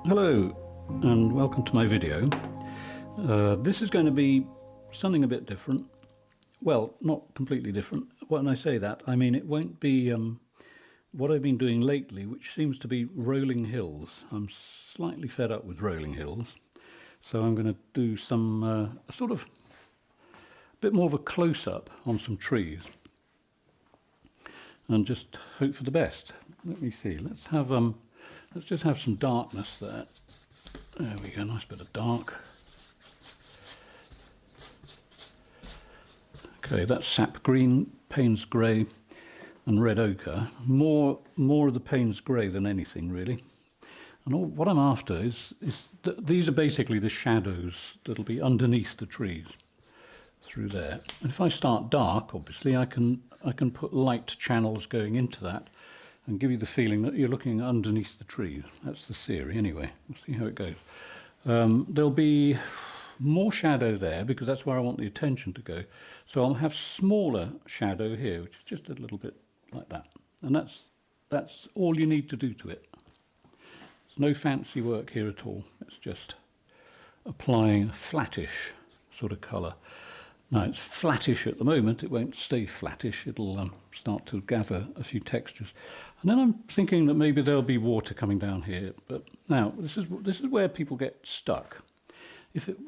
Hello and welcome to my video. This is going to be something a bit different. Well, not completely different. When I say that, I mean it won't be what I've been doing lately, which seems to be rolling hills. I'm slightly fed up with rolling hills, so I'm going to do some sort of a bit more of a close-up on some trees and just hope for the best. Let me see. Let's just have some darkness there. There we go, nice bit of dark. Okay, that's sap green, Payne's grey and red ochre. More of the Payne's grey than anything really. And what I'm after is these are basically the shadows that'll be underneath the trees through there. And if I start dark, obviously I can put light channels going into that and give you the feeling that you're looking underneath the trees. That's the theory anyway. We'll see how it goes. There'll be more shadow there because that's where I want the attention to go. So I'll have smaller shadow here, which is just a little bit like that. And that's all you need to do to it. There's no fancy work here at all. It's just applying a flattish sort of colour. Now it's flattish at the moment, it won't stay flattish, it'll start to gather a few textures. And then I'm thinking that maybe there'll be water coming down here, but now this is where people get stuck.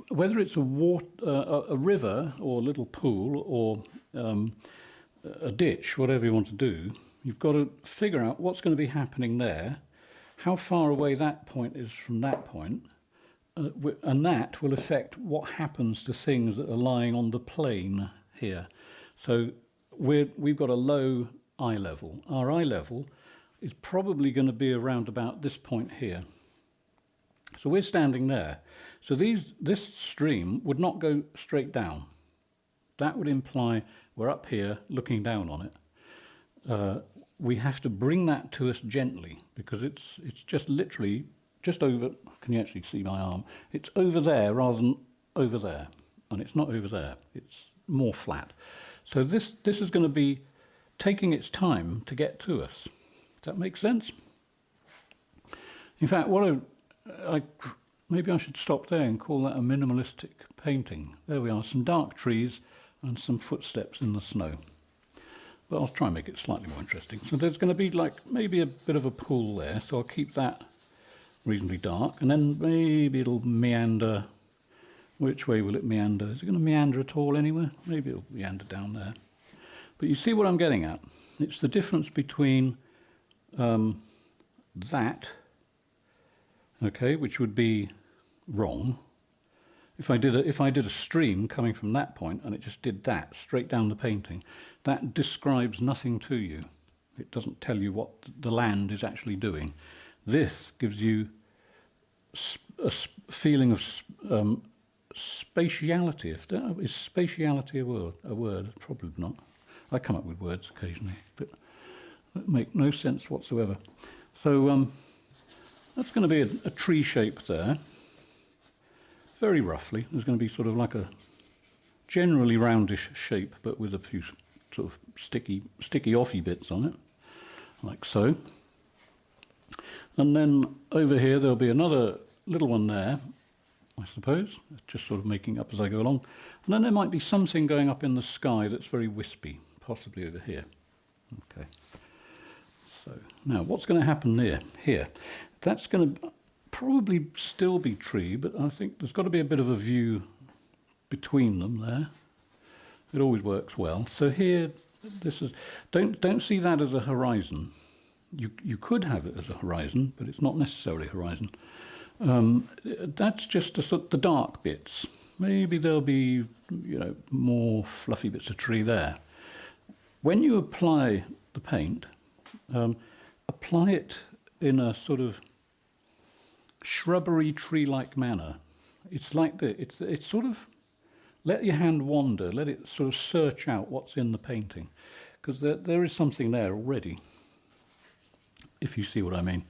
Whether it's a river or a little pool or a ditch, whatever you want to do, you've got to figure out what's going to be happening there, how far away that point is from that point, and that will affect what happens to things that are lying on the plane here. So we've got a low eye level. Our eye level is probably going to be around about this point here. So we're standing there. So this stream would not go straight down. That would imply we're up here looking down on it. We have to bring that to us gently because it's just literally just over. Can you actually see my arm? It's over there rather than over there, and it's not over there. It's more flat. So this is going to be taking its time to get to us. Does that make sense? In fact, maybe I should stop there and call that a minimalistic painting. There we are, some dark trees and some footsteps in the snow. But I'll try and make it slightly more interesting. So there's going to be like maybe a bit of a pool there, so I'll keep that reasonably dark, and then maybe it'll meander. Which way will it meander? Is it going to meander at all anywhere? Maybe it'll meander down there. But you see what I'm getting at? It's the difference between that, okay, which would be wrong. If I did a stream coming from that point and it just did that straight down the painting, that describes nothing to you. It doesn't tell you what the land is actually doing. This gives you a feeling of spatiality. Is spatiality a word? Probably not. I come up with words occasionally, but that make no sense whatsoever. So that's going to be a tree shape there. Very roughly, there's going to be sort of like a generally roundish shape, but with a few sort of sticky offy bits on it, like so. And then over here there'll be another little one there, I suppose, just sort of making up as I go along. And then there might be something going up in the sky that's very wispy, possibly over here. Okay. So now what's going to happen here? That's going to probably still be tree, but I think there's got to be a bit of a view between them there. It always works well. So here, don't see that as a horizon. You could have it as a horizon, but it's not necessarily a horizon. That's just the dark bits. Maybe there'll be, more fluffy bits of tree there. When you apply the paint, apply it in a sort of shrubbery tree-like manner. It's like this. It's sort of let your hand wander. Let it sort of search out what's in the painting, because there is something there already, if you see what I mean.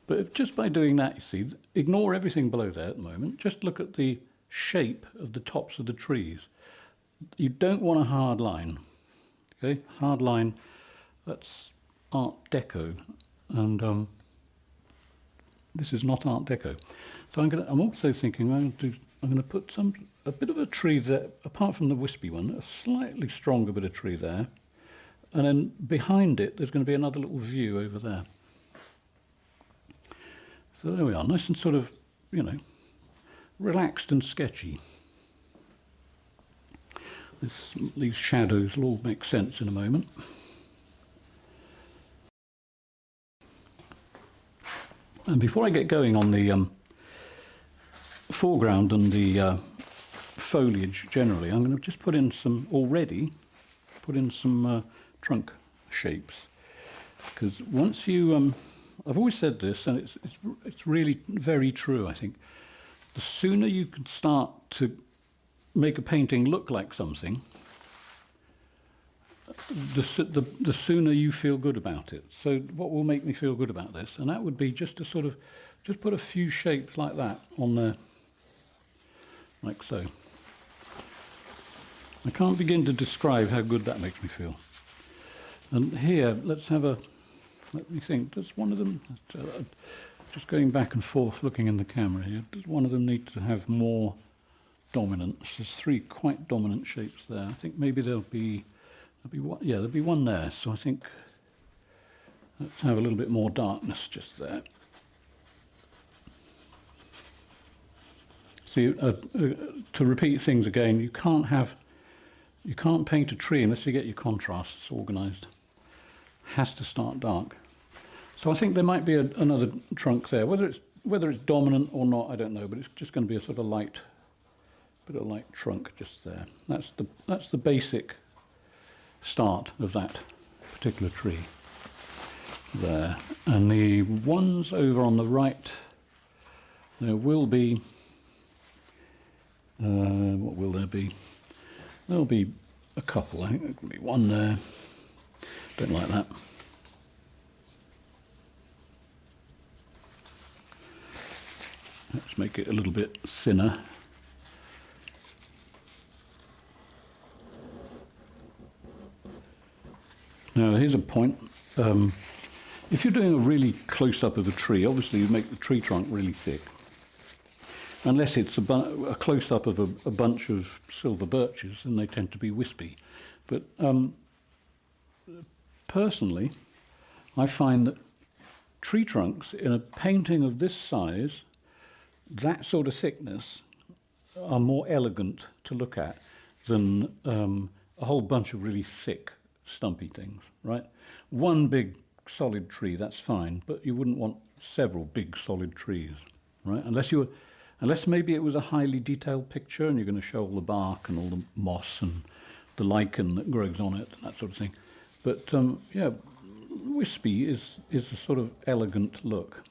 But just by doing that, you see, ignore everything below there at the moment. Just look at the shape of the tops of the trees. You don't want a hard line. Okay, hard line, that's Art Deco, and This is not Art Deco. So I'm also thinking I'm going to put a bit of a tree there, apart from the wispy one, a slightly stronger bit of tree there. And then behind it, there's going to be another little view over there. So there we are, nice and sort of, you know, relaxed and sketchy. These shadows will all make sense in a moment. And before I get going on the foreground and the foliage generally, I'm going to just put in some trunk shapes, because once you I've always said this, and it's really very true, I think. The sooner you can start to make a painting look like something, the sooner you feel good about it. So what will make me feel good about this? And that would be just to sort of just put a few shapes like that on there, like so. I can't begin to describe how good that makes me feel. And here, let me think, does one of them, just going back and forth looking in the camera here, does one of them need to have more dominance? There's three quite dominant shapes there. I think maybe there'll be one there. So I think let's have a little bit more darkness just there. See, to repeat things again, you can't paint a tree unless you get your contrasts organised. Has to start dark. So I think there might be another trunk there. Whether it's dominant or not, I don't know. But it's just going to be a sort of light trunk just there. That's the basic start of that particular tree there. And the ones over on the right, there will be. What will there be? There'll be a couple. I think there'll be one there. Don't like that. Let's make it a little bit thinner. Now here's a point. If you're doing a really close-up of a tree, obviously you make the tree trunk really thick. Unless it's a close-up of a bunch of silver birches, then they tend to be wispy. But personally, I find that tree trunks in a painting of this size, that sort of thickness, are more elegant to look at than a whole bunch of really thick, stumpy things, right? One big solid tree, that's fine, but you wouldn't want several big solid trees, right? Unless maybe it was a highly detailed picture and you're going to show all the bark and all the moss and the lichen that grows on it and that sort of thing. But yeah, wispy is a sort of elegant look.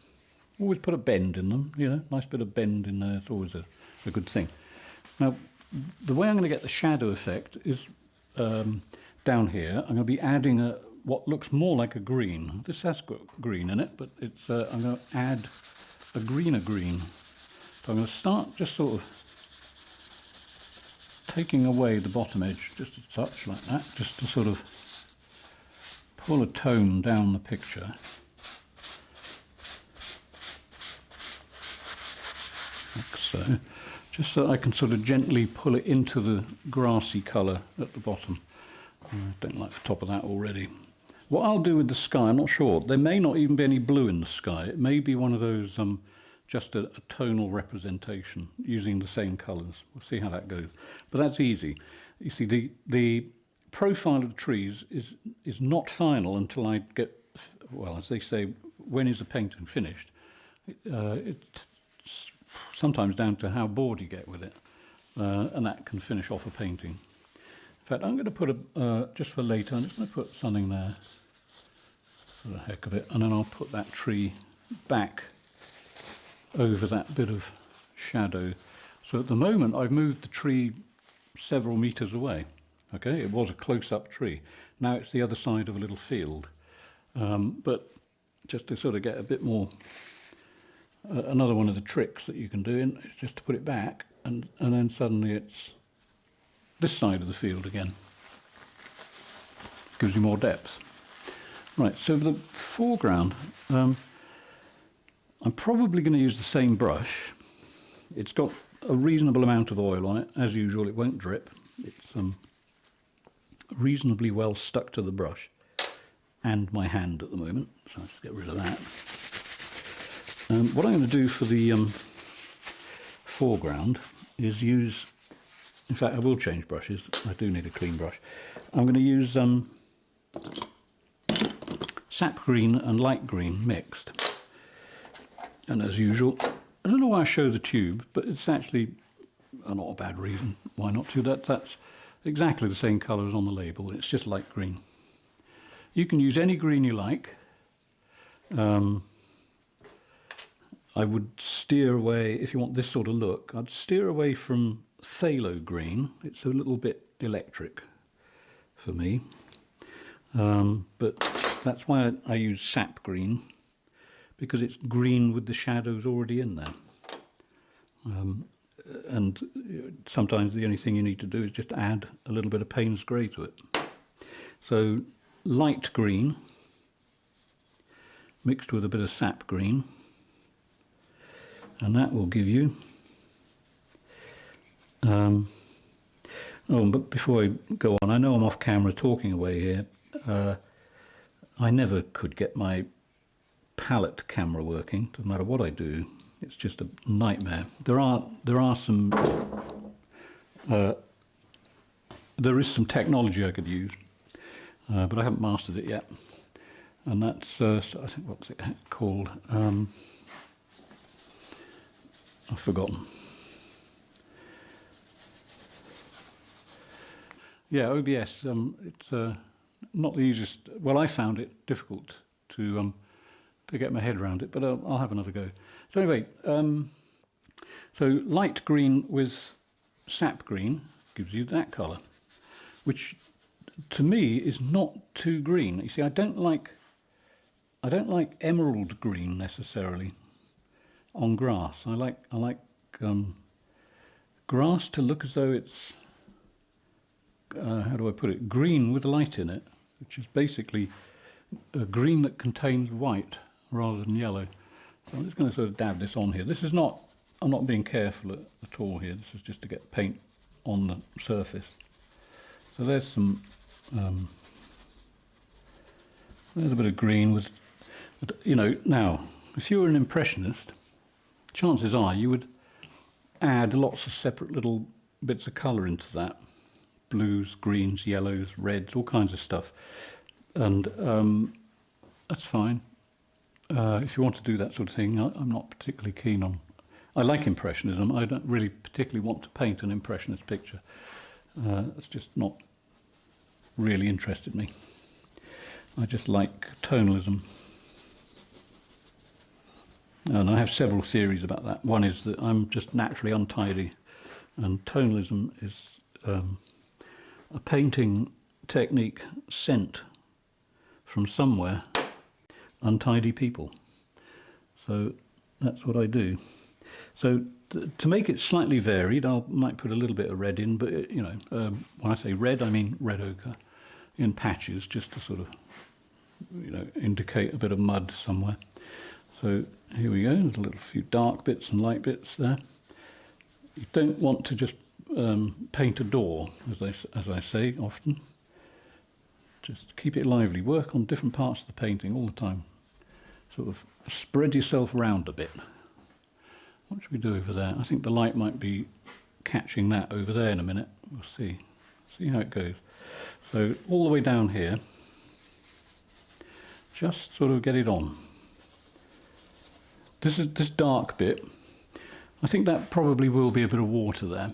Always put a bend in them, you know, nice bit of bend in there. It's always a good thing. Now, the way I'm going to get the shadow effect is down here. I'm going to be adding what looks more like a green. This has got green in it, but it's I'm going to add a greener green. So I'm going to start just sort of taking away the bottom edge just a touch like that, just to sort of pull a tone down the picture. Like so. Just so I can sort of gently pull it into the grassy colour at the bottom. I don't like the top of that already. What I'll do with the sky, I'm not sure. There may not even be any blue in the sky. It may be one of those just a tonal representation using the same colours. We'll see how that goes. But that's easy. You see, the profile of the trees is not final until I get, well, as they say, when is a painting finished? It's sometimes down to how bored you get with it, and that can finish off a painting. In fact, I'm going to put just for later, I'm just going to put something there for the heck of it, and then I'll put that tree back over that bit of shadow. So at the moment I've moved the tree several meters away. Okay, it was a close-up tree. Now it's the other side of a little field. But just to sort of get a bit more, another one of the tricks that you can do is just to put it back, and then suddenly it's this side of the field again. Gives you more depth. Right, so the foreground, I'm probably going to use the same brush. It's got a reasonable amount of oil on it. As usual, it won't drip. It's reasonably well stuck to the brush and my hand at the moment, so I'll just get rid of that. What I'm going to do for the foreground is use, in fact I will change brushes, I do need a clean brush. I'm going to use sap green and light green mixed, and as usual, I don't know why I show the tube, but it's actually not a bad reason why not to. That's exactly the same colour as on the label, it's just light green. You can use any green you like. I would steer away, if you want this sort of look, I'd steer away from phthalo green. It's a little bit electric for me. But that's why I use sap green, because it's green with the shadows already in there. And sometimes the only thing you need to do is just add a little bit of Payne's grey to it. So light green mixed with a bit of sap green, and that will give you oh, but before I go on, I know I'm off camera talking away here. I never could get my palette camera working. Doesn't matter what I do, it's just a nightmare. There is some technology I could use, but I haven't mastered it yet. And that's I think, what's it called? I've forgotten. Yeah, OBS. It's not the easiest. Well, I found it difficult to get my head around it, but I'll have another go. So anyway, so light green with sap green gives you that colour, which to me is not too green. You see, I don't like emerald green necessarily on grass. I like grass to look as though it's how do I put it? Green with light in it, which is basically a green that contains white rather than yellow. So I'm just going to sort of dab this on here. This is not, I'm not being careful at all here. This is just to get paint on the surface. So there's some, there's a bit of green with, you know, now, if you were an impressionist, chances are you would add lots of separate little bits of colour into that. Blues, greens, yellows, reds, all kinds of stuff. And that's fine. If you want to do that sort of thing, I'm not particularly keen on. I like Impressionism. I don't really particularly want to paint an Impressionist picture. It's just not really interested me. I just like tonalism. And I have several theories about that. One is that I'm just naturally untidy, and tonalism is a painting technique sent from somewhere untidy people. So that's what I do. So to make it slightly varied, I might put a little bit of red in, but you know, when I say red, I mean red ochre in patches, just to sort of, you know, indicate a bit of mud somewhere. So here we go. There's a little few dark bits and light bits there. You don't want to just paint a door, as I say often. Just keep it lively. Work on different parts of the painting all the time. Sort of spread yourself round a bit. What should we do over there? I think the light might be catching that over there in a minute. We'll see. See how it goes. So all the way down here, just sort of get it on. This dark bit, I think that probably will be a bit of water there,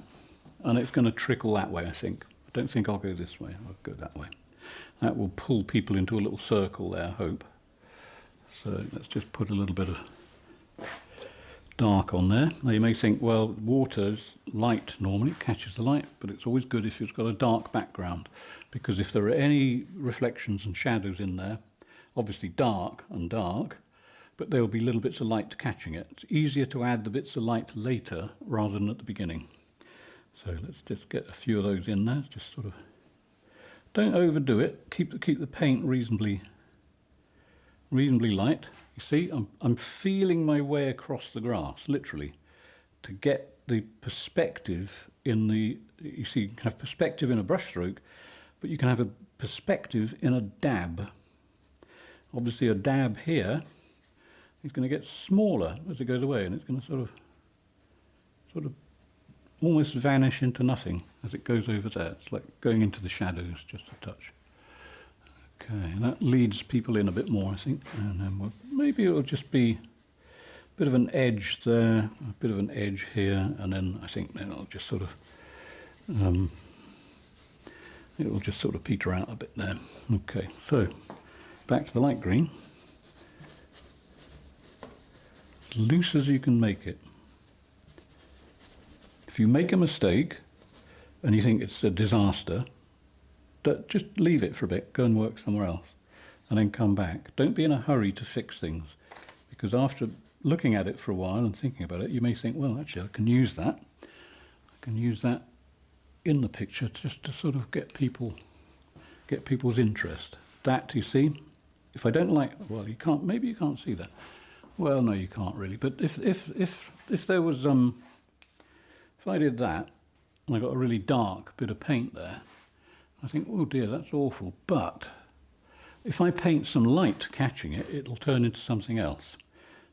and it's going to trickle that way, I think. I don't think I'll go this way, I'll go that way. That will pull people into a little circle there, I hope. So let's just put a little bit of dark on there. Now you may think, well, water's light normally, it catches the light, but it's always good if it's got a dark background, because if there are any reflections and shadows in there, obviously dark and dark, but there will be little bits of light catching it. It's easier to add the bits of light later rather than at the beginning. So let's just get a few of those in there, just sort of, don't overdo it, keep the paint reasonably reasonably light. You see, I'm feeling my way across the grass, literally, to get the perspective in the, you see, you can have perspective in a brushstroke, but you can have a perspective in a dab. Obviously a dab here is going to get smaller as it goes away, and it's going to sort of almost vanish into nothing as it goes over there. It's like going into the shadows just a touch. Okay, and that leads people in a bit more, I think, and then maybe it'll just be a bit of an edge there, a bit of an edge here, and then I think then it'll just sort of peter out a bit there. Okay, so back to the light green. As loose as you can make it. If you make a mistake and you think it's a disaster, just leave it for a bit, go and work somewhere else, and then come back. Don't be in a hurry to fix things, because after looking at it for a while and thinking about it, you may think, well, actually, I can use that. I can use that in the picture just to sort of get people's interest. That, you see, if I don't like, well, you can't. Maybe you can't see that. Well, no, you can't really. But if there was if I did that and I got a really dark bit of paint there, I think, oh dear, that's awful. But if I paint some light catching it, it'll turn into something else.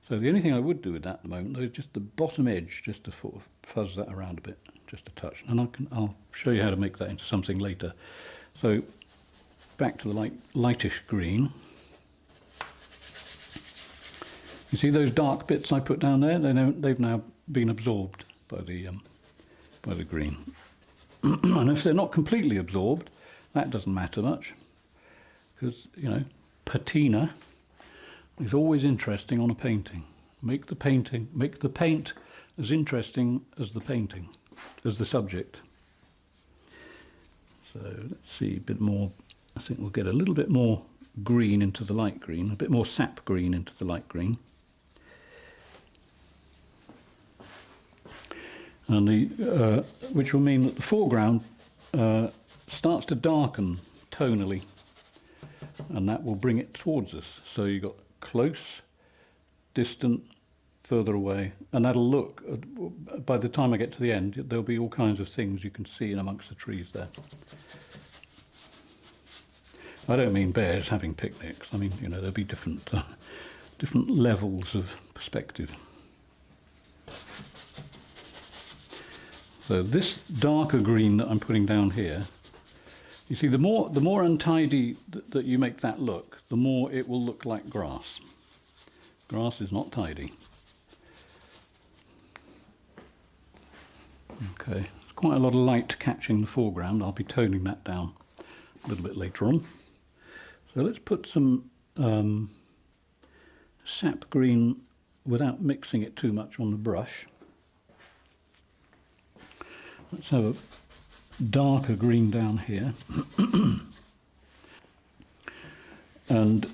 So the only thing I would do with that at the moment, though, is just the bottom edge, just to sort of fuzz that around a bit, just a touch. And I'll show you how to make that into something later. So back to the lightish green. You see those dark bits I put down there? They've now been absorbed by the green. And if they're not completely absorbed, that doesn't matter much, because, you know, patina is always interesting on a painting. Make the paint as interesting as the painting, as the subject. So let's see, a bit more. I think we'll get a little bit more green into the light green, a bit more sap green into the light green. And which will mean that the foreground starts to darken tonally, and that will bring it towards us. So you've got close, distant, further away, and that'll look, by the time I get to the end, there'll be all kinds of things you can see in amongst the trees there. I don't mean bears having picnics. I mean, you know, there'll be different levels of perspective. So this darker green that I'm putting down here, you see, the more untidy that you make that look, the more it will look like grass. Grass is not tidy. Okay, there's quite a lot of light catching the foreground. I'll be toning that down a little bit later on. So let's put some sap green without mixing it too much on the brush. Let's have a darker green down here. And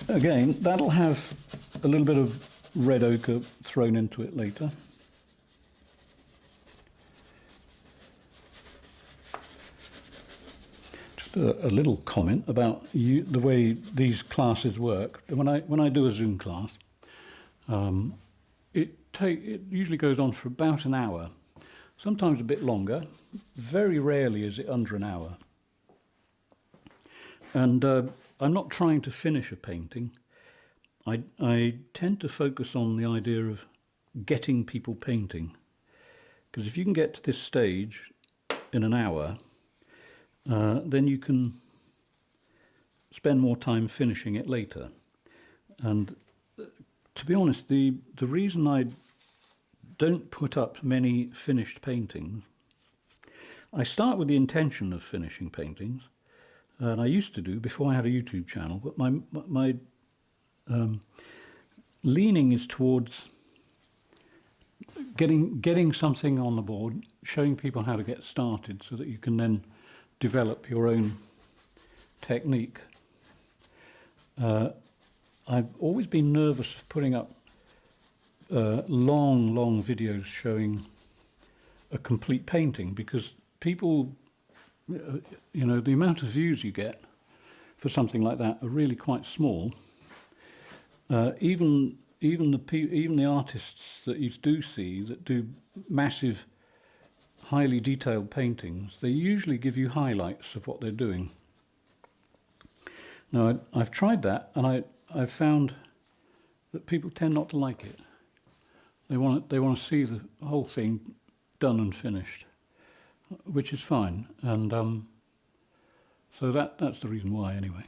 again, that'll have a little bit of red ochre thrown into it later. Just a little comment about the way these classes work. When I do a Zoom class, it usually goes on for about an hour, sometimes a bit longer. Very rarely is it under an hour. And I'm not trying to finish a painting. I tend to focus on the idea of getting people painting. Because if you can get to this stage in an hour, then you can spend more time finishing it later. And to be honest, the reason I don't put up many finished paintings, I start with the intention of finishing paintings, and I used to do before I had a YouTube channel, but my leaning is towards getting something on the board, showing people how to get started so that you can then develop your own technique. I've always been nervous of putting up long videos showing a complete painting, because people, you know, the amount of views you get for something like that are really quite small. Even the artists that you do see that do massive, highly detailed paintings, they usually give you highlights of what they're doing. Now, I've tried that, and I've found that people tend not to like it. They want to see the whole thing done and finished, which is fine. And so that's the reason why, anyway.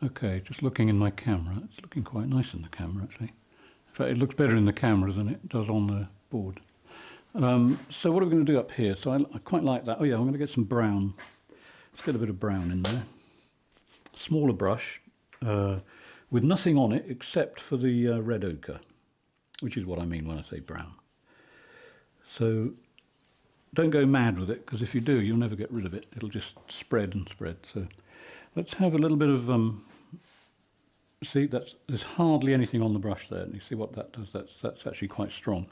Okay, just looking in my camera. It's looking quite nice in the camera, actually. In fact, it looks better in the camera than it does on the board. So what are we going to do up here? So I quite like that. Oh yeah, I'm going to get some brown. Let's get a bit of brown in there. Smaller brush, with nothing on it except for the red ochre, which is what I mean when I say brown. So don't go mad with it, because if you do, you'll never get rid of it. It'll just spread and spread. So let's have a little bit of, see, there's hardly anything on the brush there. And you see what that does? That's actually quite strong.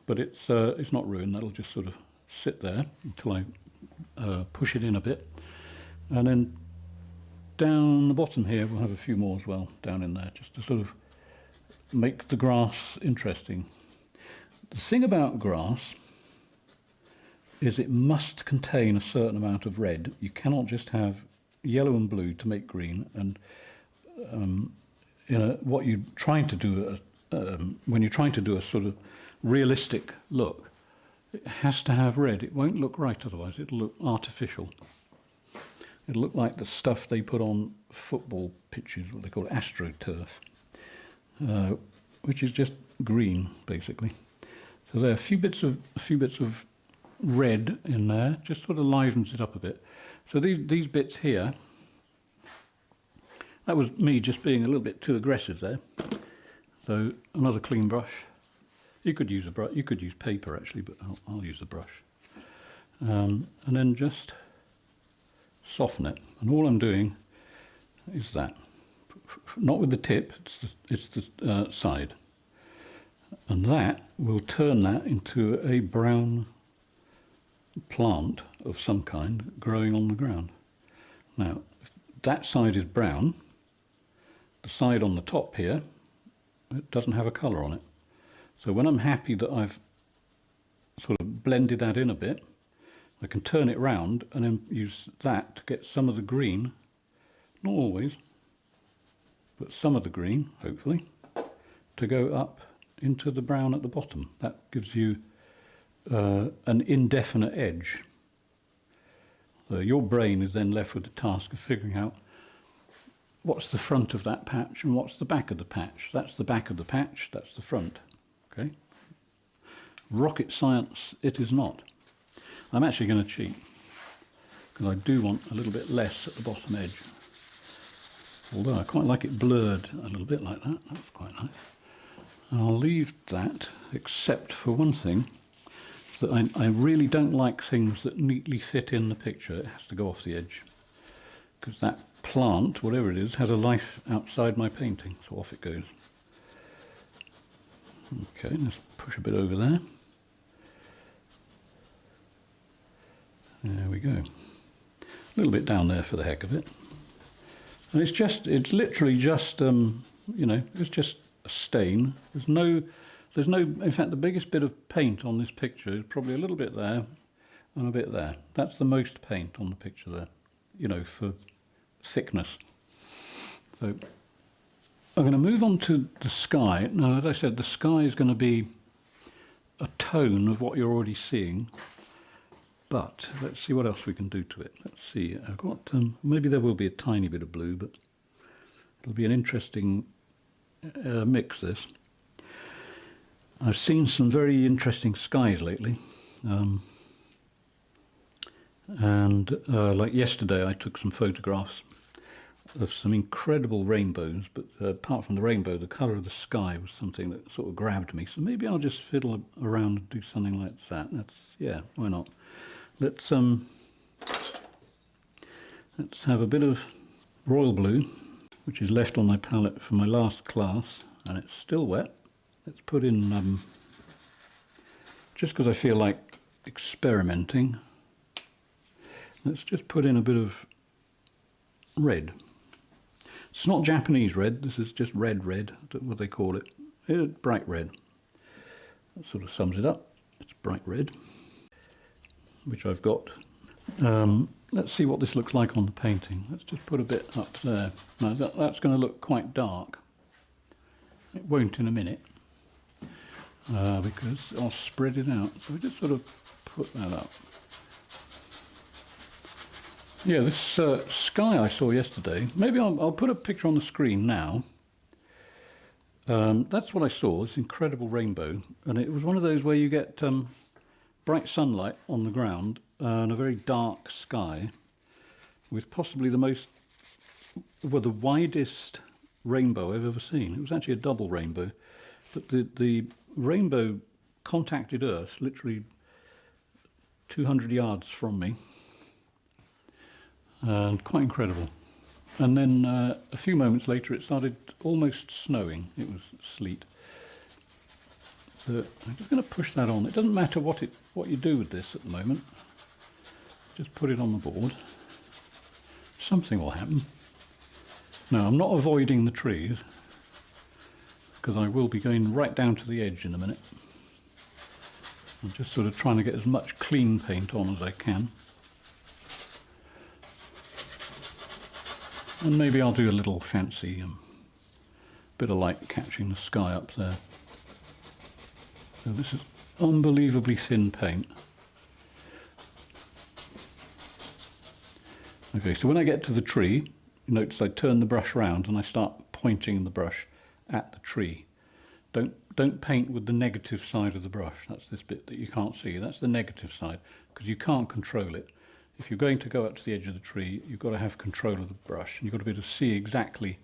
But it's not ruined. That'll just sort of sit there until I push it in a bit. And then down the bottom here, we'll have a few more as well, down in there, just to sort of make the grass interesting. The thing about grass is it must contain a certain amount of red. You cannot just have yellow and blue to make green. And what you're trying to do, when you're trying to do a sort of realistic look, it has to have red. It won't look right otherwise. It'll look artificial. It'll look like the stuff they put on football pitches, what they call AstroTurf, which is just green, basically. So there are a few bits of red in there, just sort of livens it up a bit. So these bits here, that was me just being a little bit too aggressive there. So another clean brush. You could use a brush. You could use paper actually, but I'll use the brush. And then just soften it. And all I'm doing is that, not with the tip. It's the side, and that will turn that into a brown plant of some kind growing on the ground. Now, if that side is brown, the side on the top here, it doesn't have a colour on it. So when I'm happy that I've sort of blended that in a bit, I can turn it round and then use that to get some of the green, not always, but some of the green, hopefully, to go up into the brown at the bottom. That gives you an indefinite edge. So your brain is then left with the task of figuring out what's the front of that patch and what's the back of the patch. That's the back of the patch, that's the front. Okay? Rocket science it is not. I'm actually going to cheat, because I do want a little bit less at the bottom edge. Although I quite like it blurred a little bit like that. That's quite nice. And I'll leave that, except for one thing, that I really don't like things that neatly fit in the picture. It has to go off the edge, because that plant, whatever it is, has a life outside my painting, so off it goes. Okay, let's push a bit over there. There we go. A little bit down there for the heck of it. And it's literally just, it's just a stain. There's no, in fact, the biggest bit of paint on this picture is probably a little bit there and a bit there. That's the most paint on the picture there, for thickness. So I'm going to move on to the sky. Now, as I said, the sky is going to be a tone of what you're already seeing. But let's see what else we can do to it. Let's see. I've got maybe there will be a tiny bit of blue, but it'll be an interesting mix. This. I've seen some very interesting skies lately, and like yesterday, I took some photographs of some incredible rainbows. But apart from the rainbow, the colour of the sky was something that sort of grabbed me. So maybe I'll just fiddle around and do something like that. Yeah, why not? Let's have a bit of royal blue, which is left on my palette from my last class, and it's still wet. Let's put in, just because I feel like experimenting, let's just put in a bit of red. It's not Japanese red, this is just red, what they call it. It's bright red. That sort of sums it up. It's bright red, which I've got. Let's see what this looks like on the painting. Let's just put a bit up there. Now that's going to look quite dark. It won't in a minute, because I'll spread it out. So we just sort of put that up. Yeah, this sky I saw yesterday, maybe I'll put a picture on the screen now. That's what I saw, this incredible rainbow. And it was one of those where you get bright sunlight on the ground and a very dark sky with possibly the widest rainbow I've ever seen. It was actually a double rainbow, but the rainbow contacted Earth literally 200 yards from me, and quite incredible. And then a few moments later it started almost snowing. It was sleet. So I'm just going to push that on. It doesn't matter what you do with this at the moment. Just put it on the board. Something will happen. Now, I'm not avoiding the trees, because I will be going right down to the edge in a minute. I'm just sort of trying to get as much clean paint on as I can. And maybe I'll do a little fancy bit of light catching the sky up there. So this is unbelievably thin paint. Okay, so when I get to the tree, you notice I turn the brush round and I start pointing the brush at the tree. Don't paint with the negative side of the brush. That's this bit that you can't see. That's the negative side, because you can't control it. If you're going to go up to the edge of the tree, you've got to have control of the brush, and you've got to be able to see exactly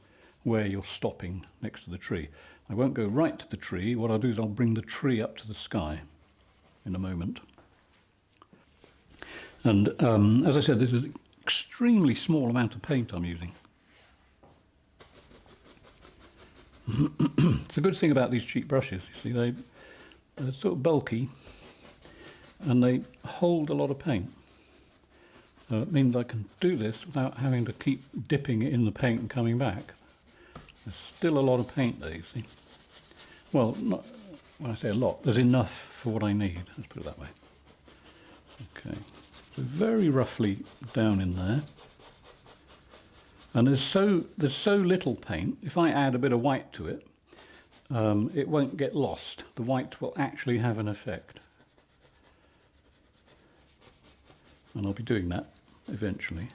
where you're stopping next to the tree. I won't go right to the tree. What I'll do is I'll bring the tree up to the sky in a moment. And as I said, this is an extremely small amount of paint I'm using. It's a good thing about these cheap brushes. You see, they're sort of bulky and they hold a lot of paint. So it means I can do this without having to keep dipping it in the paint and coming back. There's still a lot of paint there, you see. Well, not, when I say a lot, there's enough for what I need. Let's put it that way. Okay, so very roughly down in there. And there's so little paint, if I add a bit of white to it, it won't get lost. The white will actually have an effect. And I'll be doing that eventually.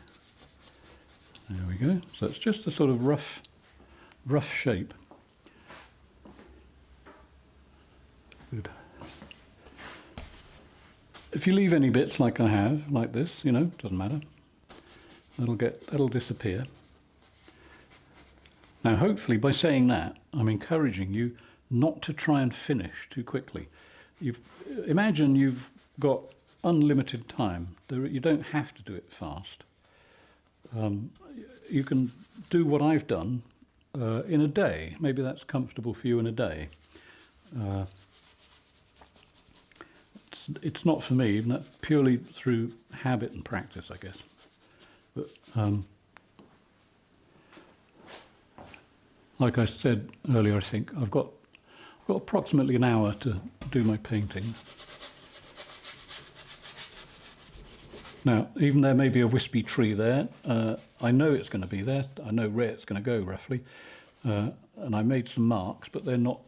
There we go. So it's just a sort of rough shape. Good. If you leave any bits like I have, like this, you know, doesn't matter. That'll disappear. Now, hopefully, by saying that, I'm encouraging you not to try and finish too quickly. Imagine you've got unlimited time. You don't have to do it fast. You can do what I've done in a day. Maybe that's comfortable for you in a day. It's not for me, and that's purely through habit and practice, I guess. But like I said earlier, I think I've got approximately an hour to do my painting. Now, even there may be a wispy tree there. I know it's going to be there. I know where it's going to go roughly, and I made some marks, but they're not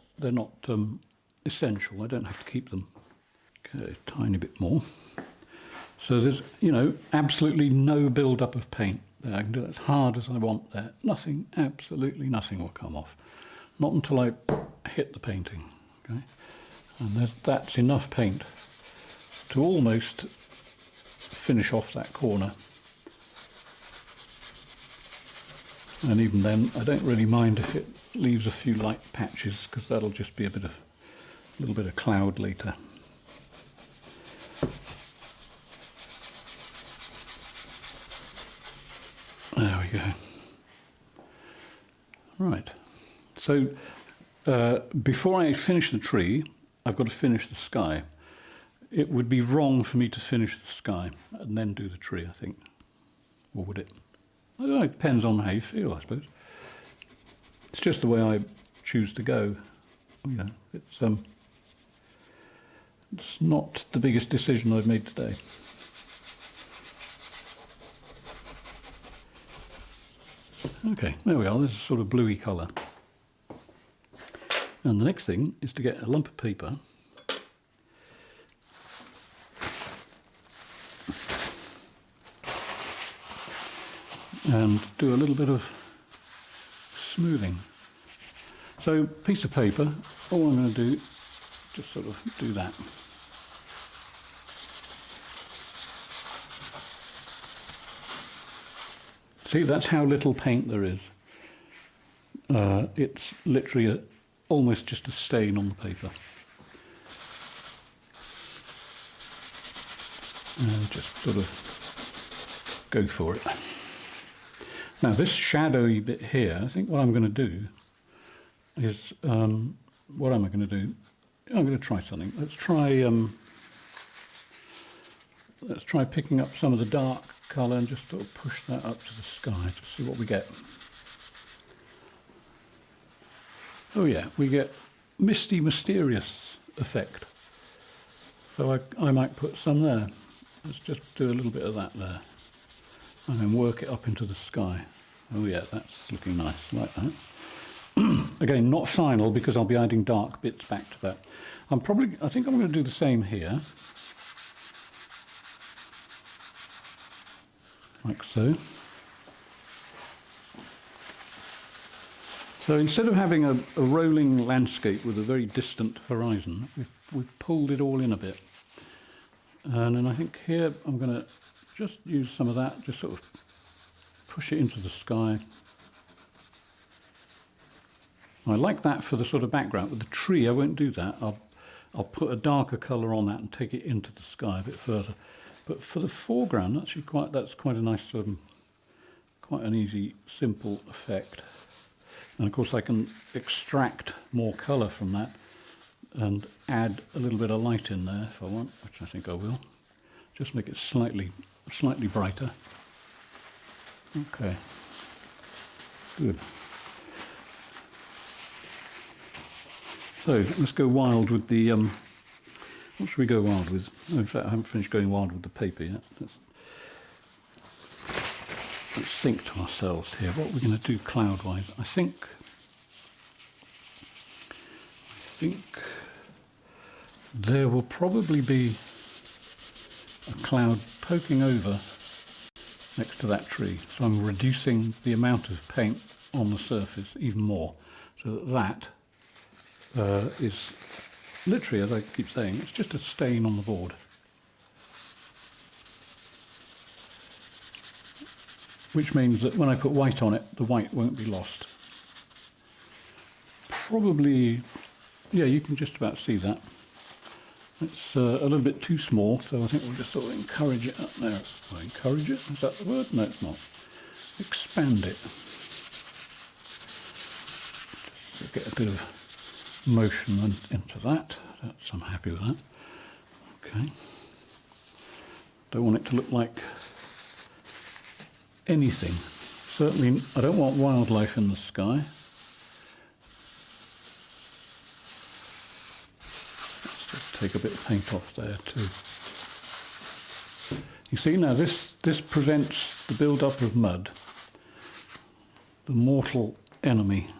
essential. I don't have to keep them. Okay, a tiny bit more. So there's, absolutely no build-up of paint there. I can do it as hard as I want there. Nothing, absolutely nothing will come off. Not until I hit the painting, okay? And that's enough paint to almost finish off that corner. And even then, I don't really mind if it leaves a few light patches, because that'll just be a little bit of cloud later. There we go. Right. So before I finish the tree, I've got to finish the sky. It would be wrong for me to finish the sky and then do the tree, I think. Or would it? I don't know, it depends on how you feel, I suppose. It's just the way I choose to go. You know, it's not the biggest decision I've made today. Okay, there we are. This is sort of bluey colour. And the next thing is to get a lump of paper and do a little bit of smoothing. So, piece of paper, all I'm going to do, just sort of do that. See, that's how little paint there is. It's literally almost just a stain on the paper. And just sort of go for it. Now this shadowy bit here, I think what I'm going to do is, what am I going to do? I'm going to try something. Let's try picking up some of the dark colour and just sort of push that up to the sky to see what we get. Oh yeah, we get misty, mysterious effect. So I might put some there. Let's just do a little bit of that there. And then work it up into the sky. Oh yeah, that's looking nice, like that. Again, not final because I'll be adding dark bits back to that. I think I'm going to do the same here. Like so. So instead of having a rolling landscape with a very distant horizon, we've pulled it all in a bit. And then I think here I'm going to just use some of that, just sort of push it into the sky. I like that for the sort of background. With the tree, I won't do that. I'll put a darker colour on that and take it into the sky a bit further. But for the foreground, that's quite a nice, quite an easy, simple effect. And of course, I can extract more colour from that and add a little bit of light in there if I want, which I think I will. Just make it slightly brighter. Okay, good. So let's go wild with the, what should we go wild with? Oh, in fact, I haven't finished going wild with the paper yet. Let's think to ourselves here, what we're going to do cloud-wise. I think there will probably be a cloud poking over next to that tree. So I'm reducing the amount of paint on the surface even more, so that is literally, as I keep saying, it's just a stain on the board. Which means that when I put white on it, the white won't be lost. Probably, yeah, you can just about see that. It's a little bit too small, so I think we'll just sort of encourage it up there. Well, encourage it? Is that the word? No, it's not. Expand it. Just get a bit of motion into that. I'm happy with that. Okay. Don't want it to look like anything. Certainly, I don't want wildlife in the sky. Let's just take a bit of paint off there too. You see now, this prevents the build-up of mud. The mortal enemy,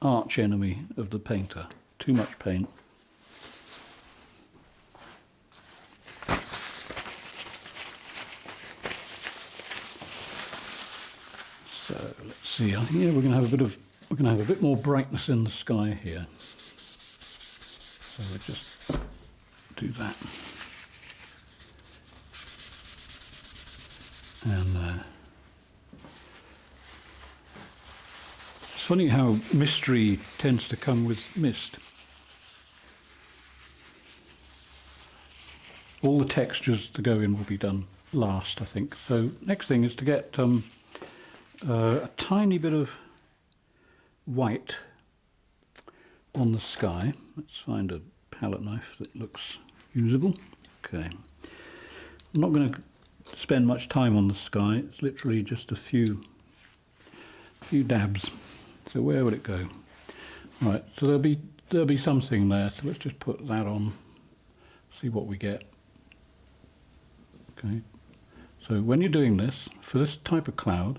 arch enemy of the painter. Too much paint. So let's see. I think here we're going to have a bit more brightness in the sky here. So we'll just do that. And it's funny how mystery tends to come with mist. All the textures to go in will be done last, I think. So next thing is to get a tiny bit of white on the sky. Let's find a palette knife that looks usable. Okay. I'm not going to spend much time on the sky. It's literally just a few dabs. So where would it go? Right, so there'll be something there. So let's just put that on, see what we get. Okay. So when you're doing this, for this type of cloud,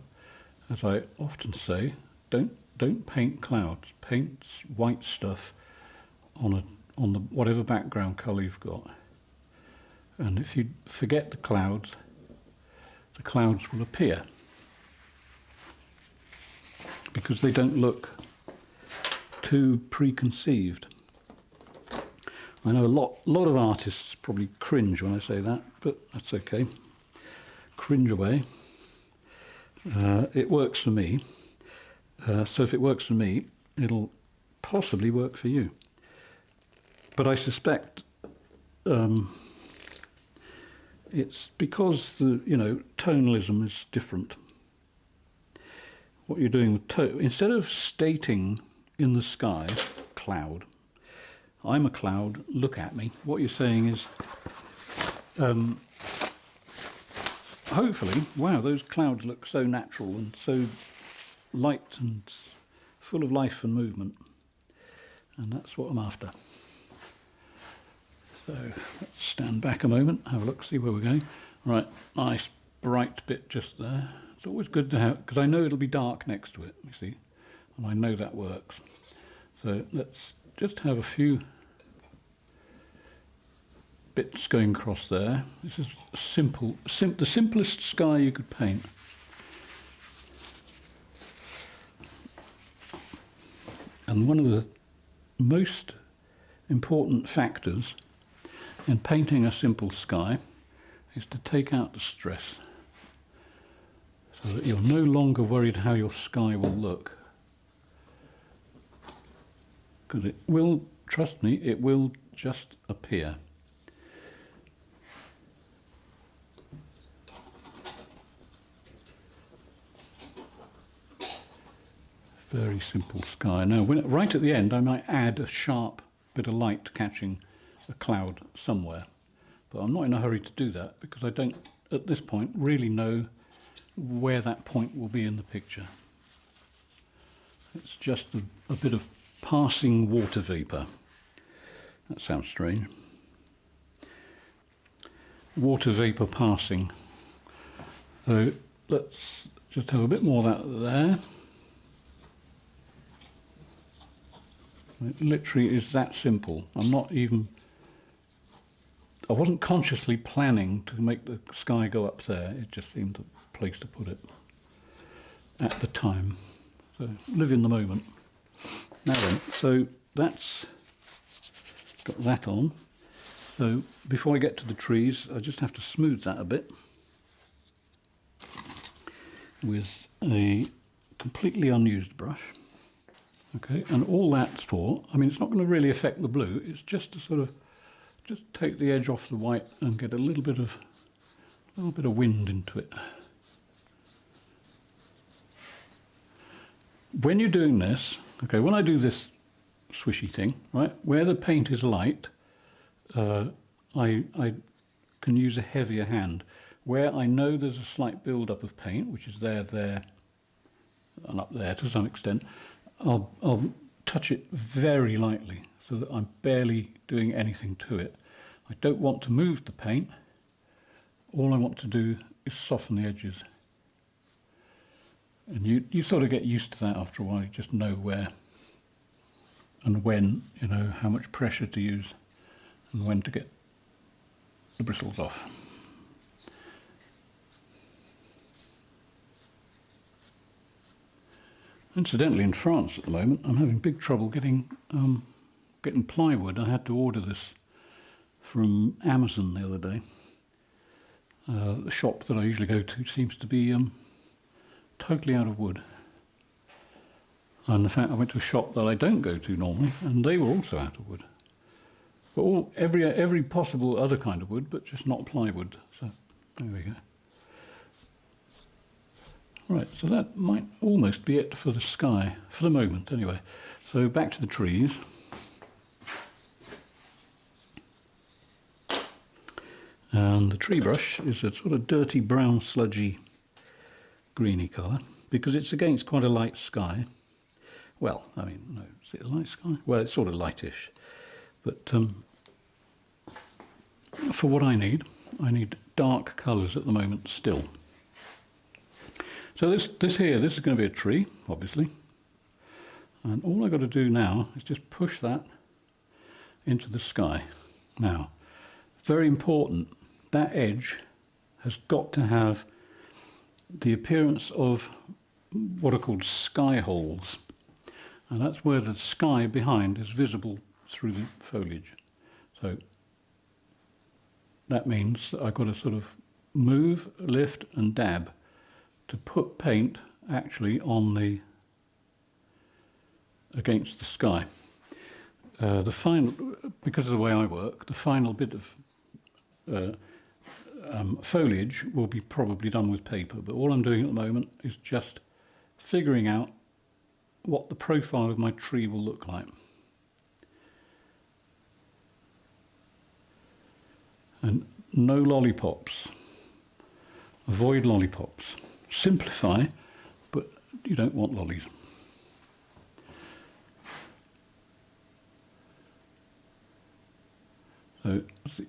as I often say, don't paint clouds. Paint white stuff on the whatever background colour you've got. And if you forget the clouds will appear because they don't look too preconceived. I know a lot of artists probably cringe when I say that, but that's okay. Cringe away. It works for me. So if it works for me, it'll possibly work for you. But I suspect it's because the tonalism is different. What you're doing with instead of stating in the sky, cloud, I'm a cloud, look at me. What you're saying is, hopefully, wow, those clouds look so natural and so light and full of life and movement. And that's what I'm after. So let's stand back a moment, have a look, see where we're going. Right, nice bright bit just there. It's always good to have, because I know it'll be dark next to it, you see, and I know that works. So let's just have a few bits going across there. This is simple, the simplest sky you could paint. And one of the most important factors in painting a simple sky is to take out the stress, so that you're no longer worried how your sky will look. Because it will, trust me, it will just appear. Very simple sky. Now, right at the end, I might add a sharp bit of light catching a cloud somewhere. But I'm not in a hurry to do that because I don't, at this point, really know where that point will be in the picture. It's just a bit of passing water vapour. That sounds strange. Water vapour passing. So let's just have a bit more of that there. It literally is that simple. I wasn't consciously planning to make the sky go up there. It just seemed a place to put it at the time. So live in the moment. Now then, so that's got that on. So before I get to the trees, I just have to smooth that a bit with a completely unused brush. Okay, and all that's for, I mean, it's not going to really affect the blue. It's just to sort of just take the edge off the white and get a little bit of wind into it. When you're doing this, okay, when I do this swishy thing, right, where the paint is light, I can use a heavier hand. Where I know there's a slight build-up of paint, which is there, and up there to some extent, I'll touch it very lightly so that I'm barely doing anything to it. I don't want to move the paint. All I want to do is soften the edges. And you sort of get used to that after a while. You just know where and when, how much pressure to use and when to get the bristles off. Incidentally, in France at the moment, I'm having big trouble getting plywood. I had to order this from Amazon the other day. The shop that I usually go to seems to be totally out of wood. And in fact, I went to a shop that I don't go to normally, and they were also out of wood. But every possible other kind of wood, but just not plywood. So there we go. Right, so that might almost be it for the sky, for the moment anyway. So back to the trees. And the tree brush is a sort of dirty brown sludgy greeny colour because it's against quite a light sky. Well, I mean, no, is it a light sky? Well, it's sort of lightish. But for what I need dark colours at the moment still. So this is going to be a tree, obviously. And all I've got to do now is just push that into the sky. Now, very important, that edge has got to have the appearance of what are called sky holes. And that's where the sky behind is visible through the foliage. So that means that I've got to sort of move, lift and dab to put paint actually on the against the sky. The final, because of the way I work, the final bit of foliage will be probably done with paper, but all I'm doing at the moment is just figuring out what the profile of my tree will look like. And no lollipops. Avoid lollipops. Simplify, but you don't want lollies. So it's the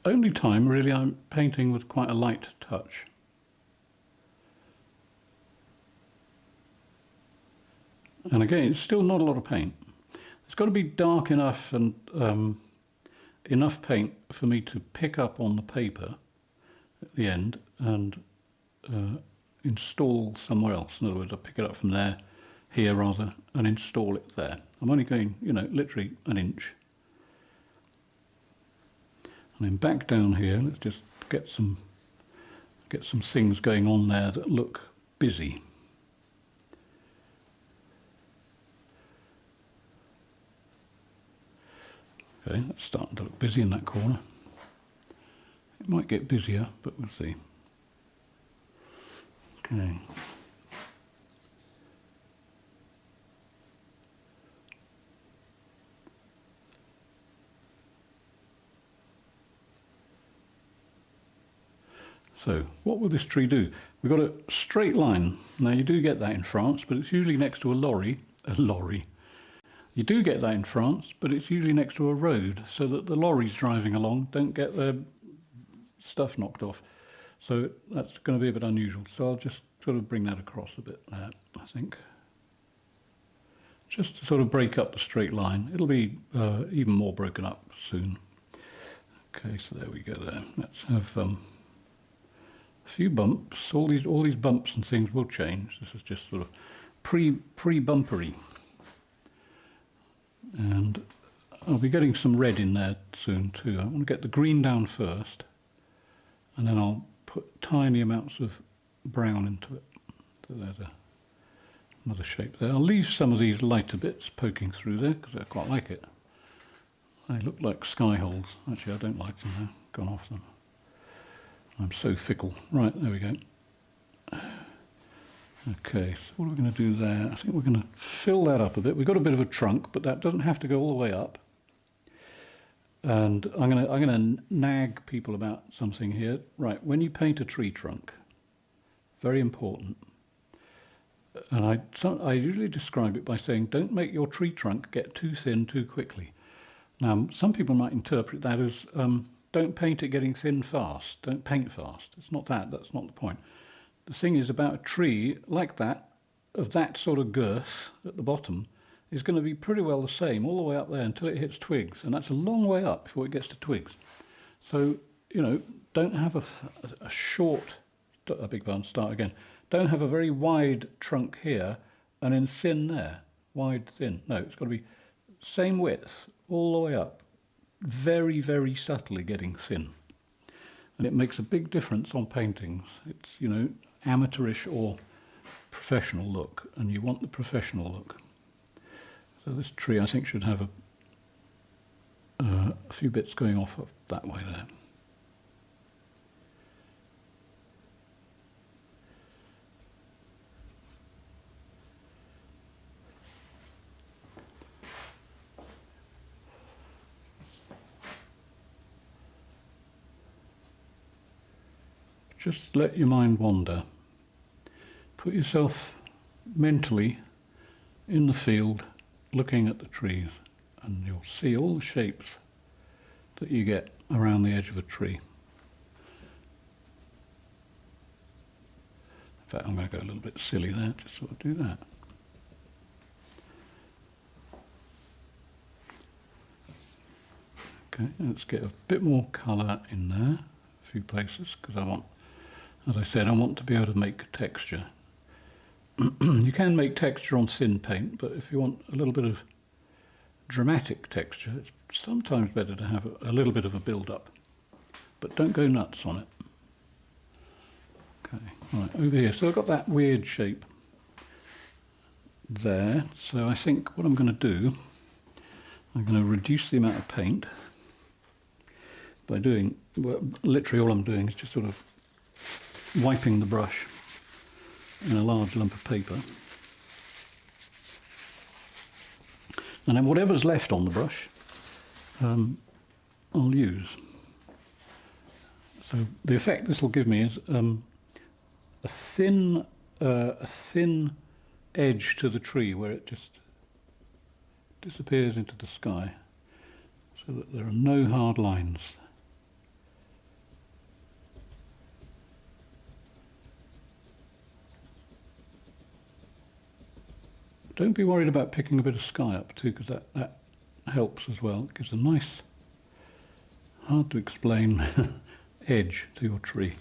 only time really I'm painting with quite a light touch. And again, it's still not a lot of paint. It's got to be dark enough and enough paint for me to pick up on the paper at the end and install somewhere else. In other words, I pick it up from there, here rather, and install it there. I'm only going, you know, literally an inch. And then back down here, let's just get some things going on there that look busy. Okay, that's starting to look busy in that corner. It might get busier, but we'll see. Okay. So, what will this tree do? We've got a straight line. Now, you do get that in France, but it's usually next to a lorry. A lorry. You do get that in France, but it's usually next to a road, so that the lorries driving along don't get their stuff knocked off. So that's going to be a bit unusual. So I'll just sort of bring that across a bit there, I think. Just to sort of break up the straight line. It'll be even more broken up soon. Okay, so there we go there. Let's have a few bumps. All these bumps and things will change. This is just sort of pre-bumpery. And I'll be getting some red in there soon too. I want to get the green down first, and then I'll put tiny amounts of brown into it. So there's another shape there. I'll leave some of these lighter bits poking through there because I quite like it. They look like sky holes. Actually, I don't like them now. Gone off them. I'm so fickle. Right, there we go. Okay, so what are we going to do there? I think we're going to fill that up a bit. We've got a bit of a trunk, but that doesn't have to go all the way up. And I'm going to nag people about something here. Right, when you paint a tree trunk, very important. And I usually describe it by saying, don't make your tree trunk get too thin too quickly. Now, some people might interpret that as, don't paint it getting thin fast. Don't paint fast. It's not that. That's not the point. The thing is about a tree like that, of that sort of girth at the bottom, is going to be pretty well the same all the way up there until it hits twigs. And that's a long way up before it gets to twigs. So, you know, don't have a short, I beg your pardon, start again. Don't have a very wide trunk here and then thin there. Wide, thin. No, it's got to be same width all the way up. Very, very subtly getting thin. And it makes a big difference on paintings. It's, you know, amateurish or professional look, and you want the professional look. So this tree, I think, should have a few bits going off that way there. just let your mind wander. Put yourself mentally in the field looking at the trees, and you'll see all the shapes that you get around the edge of a tree. In fact, I'm going to go a little bit silly there, just sort of do that. Okay, let's get a bit more colour in there, a few places, because I want, as I said, I want to be able to make texture. You can make texture on thin paint, but if you want a little bit of dramatic texture, it's sometimes better to have a little bit of a build-up. But don't go nuts on it. Okay, right, over here. So I've got that weird shape there. So I think what I'm going to do, I'm going to reduce the amount of paint by doing, well, literally all I'm doing is just sort of wiping the brush in a large lump of paper. And then whatever's left on the brush, I'll use. So the effect this will give me is a thin edge to the tree where it just disappears into the sky, so that there are no hard lines. Don't be worried about picking a bit of sky up too, because that helps as well. It gives a nice, hard to explain edge to your tree.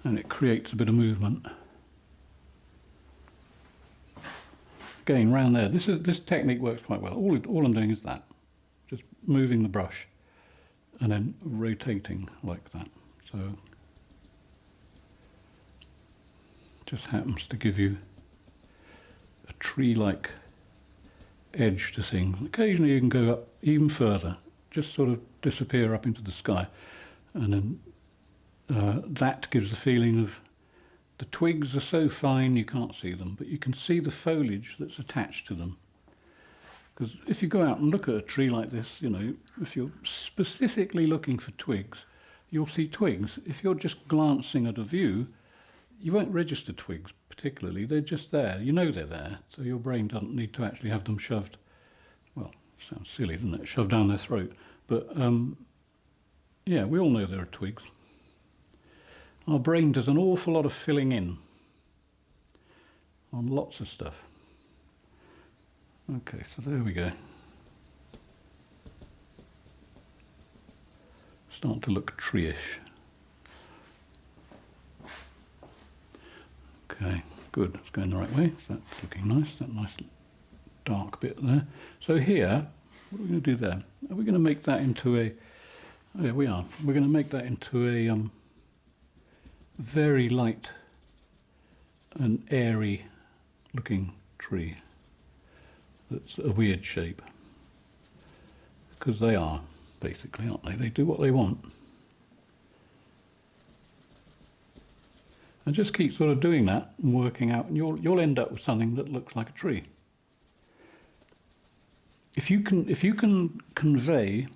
And it creates a bit of movement. Again, round there, this technique works quite well. All I'm doing is that. Just moving the brush and then rotating like that. So just happens to give you a tree-like edge to things. Occasionally you can go up even further, just sort of disappear up into the sky, and then that gives the feeling of the twigs are so fine you can't see them, but you can see the foliage that's attached to them. Because if you go out and look at a tree like this, you know, if you're specifically looking for twigs, you'll see twigs. If you're just glancing at a view, you won't register twigs particularly, they're just there. You know they're there, so your brain doesn't need to actually have them shoved, well, sounds silly, doesn't it, shoved down their throat. But yeah, we all know there are twigs. Our brain does an awful lot of filling in on lots of stuff. Okay, so there we go. Start to look tree-ish. Okay, good, it's going the right way. So that's looking nice, that nice dark bit there. So here, what are we going to do there? Are we going to make that into a, oh yeah, we are. We're going to make that into a very light and airy looking tree. That's a weird shape. Because they are, basically, aren't they? They do what they want. And just keep sort of doing that and working out, and you'll end up with something that looks like a tree. If you can convey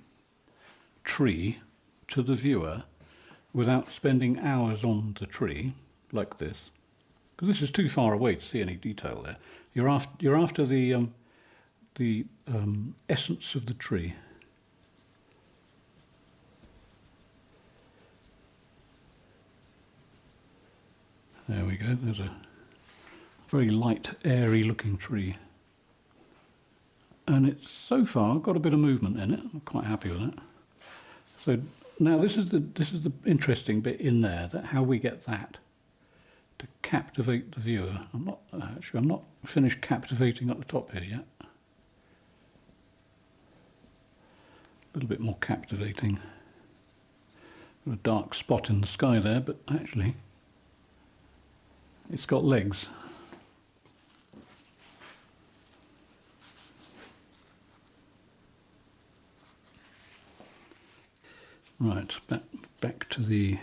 tree to the viewer without spending hours on the tree like this, because this is too far away to see any detail there, you're after the essence of the tree. There we go, there's a very light, airy looking tree. And it's so far got a bit of movement in it. I'm quite happy with that. So now this is the interesting bit in there, that how we get that to captivate the viewer. I'm not finished captivating at the top here yet. A little bit more captivating. Got a dark spot in the sky there, but actually it's got legs. Right, back to the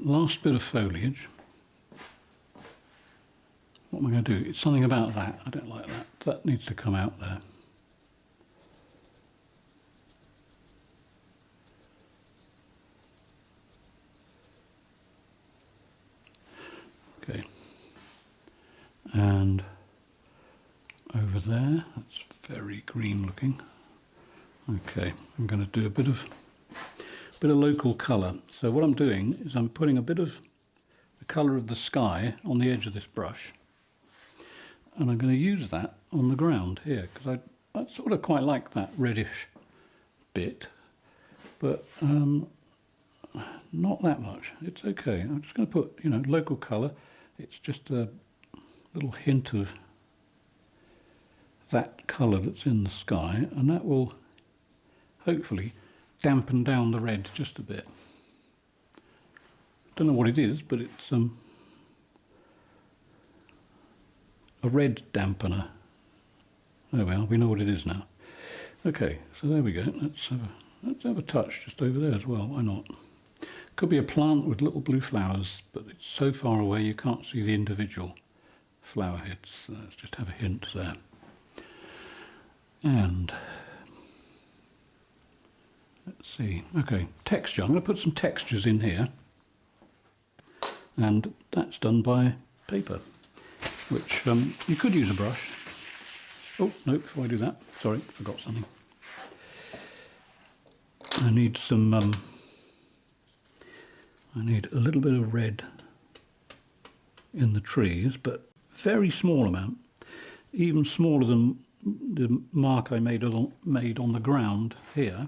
last bit of foliage. What am I going to do? It's something about that. I don't like that. That needs to come out there. Okay. And over there, that's very green looking. Okay, I'm going to do a bit of local colour. So what I'm doing is I'm putting a bit of the colour of the sky on the edge of this brush, and I'm going to use that on the ground here, because I sort of quite like that reddish bit, but not that much. It's okay. I'm just going to put, you know, local colour. It's just a little hint of that colour that's in the sky, and that will hopefully dampen down the red just a bit. Don't know what it is, but it's a red dampener. There we are, we know what it is now. Okay, so there we go. Let's have a touch just over there as well, why not? Could be a plant with little blue flowers, but it's so far away you can't see the individual flower heads. Let's just have a hint there. And let's see, okay, texture. I'm going to put some textures in here, and that's done by paper, which you could use a brush. Oh, no, before I do that, sorry, forgot something. I need some, I need a little bit of red in the trees, but very small amount, even smaller than the mark I made on the ground here.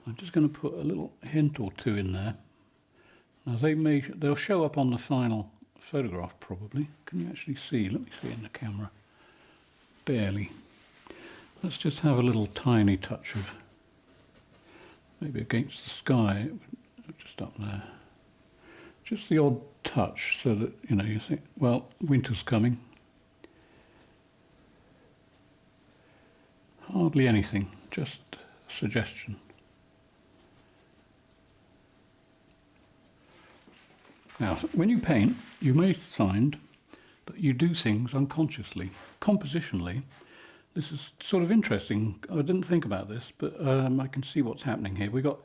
I'm just going to put a little hint or two in there. Now they'll show up on the final photograph probably. Can you actually see? Let me see in the camera. Barely. Let's just have a little tiny touch of, maybe against the sky, just up there. Just the odd touch so that, you know, you think, well, winter's coming. Hardly anything, just a suggestion. Now, when you paint, you may find that you do things unconsciously. Compositionally, this is sort of interesting. I didn't think about this, but I can see what's happening here. We've got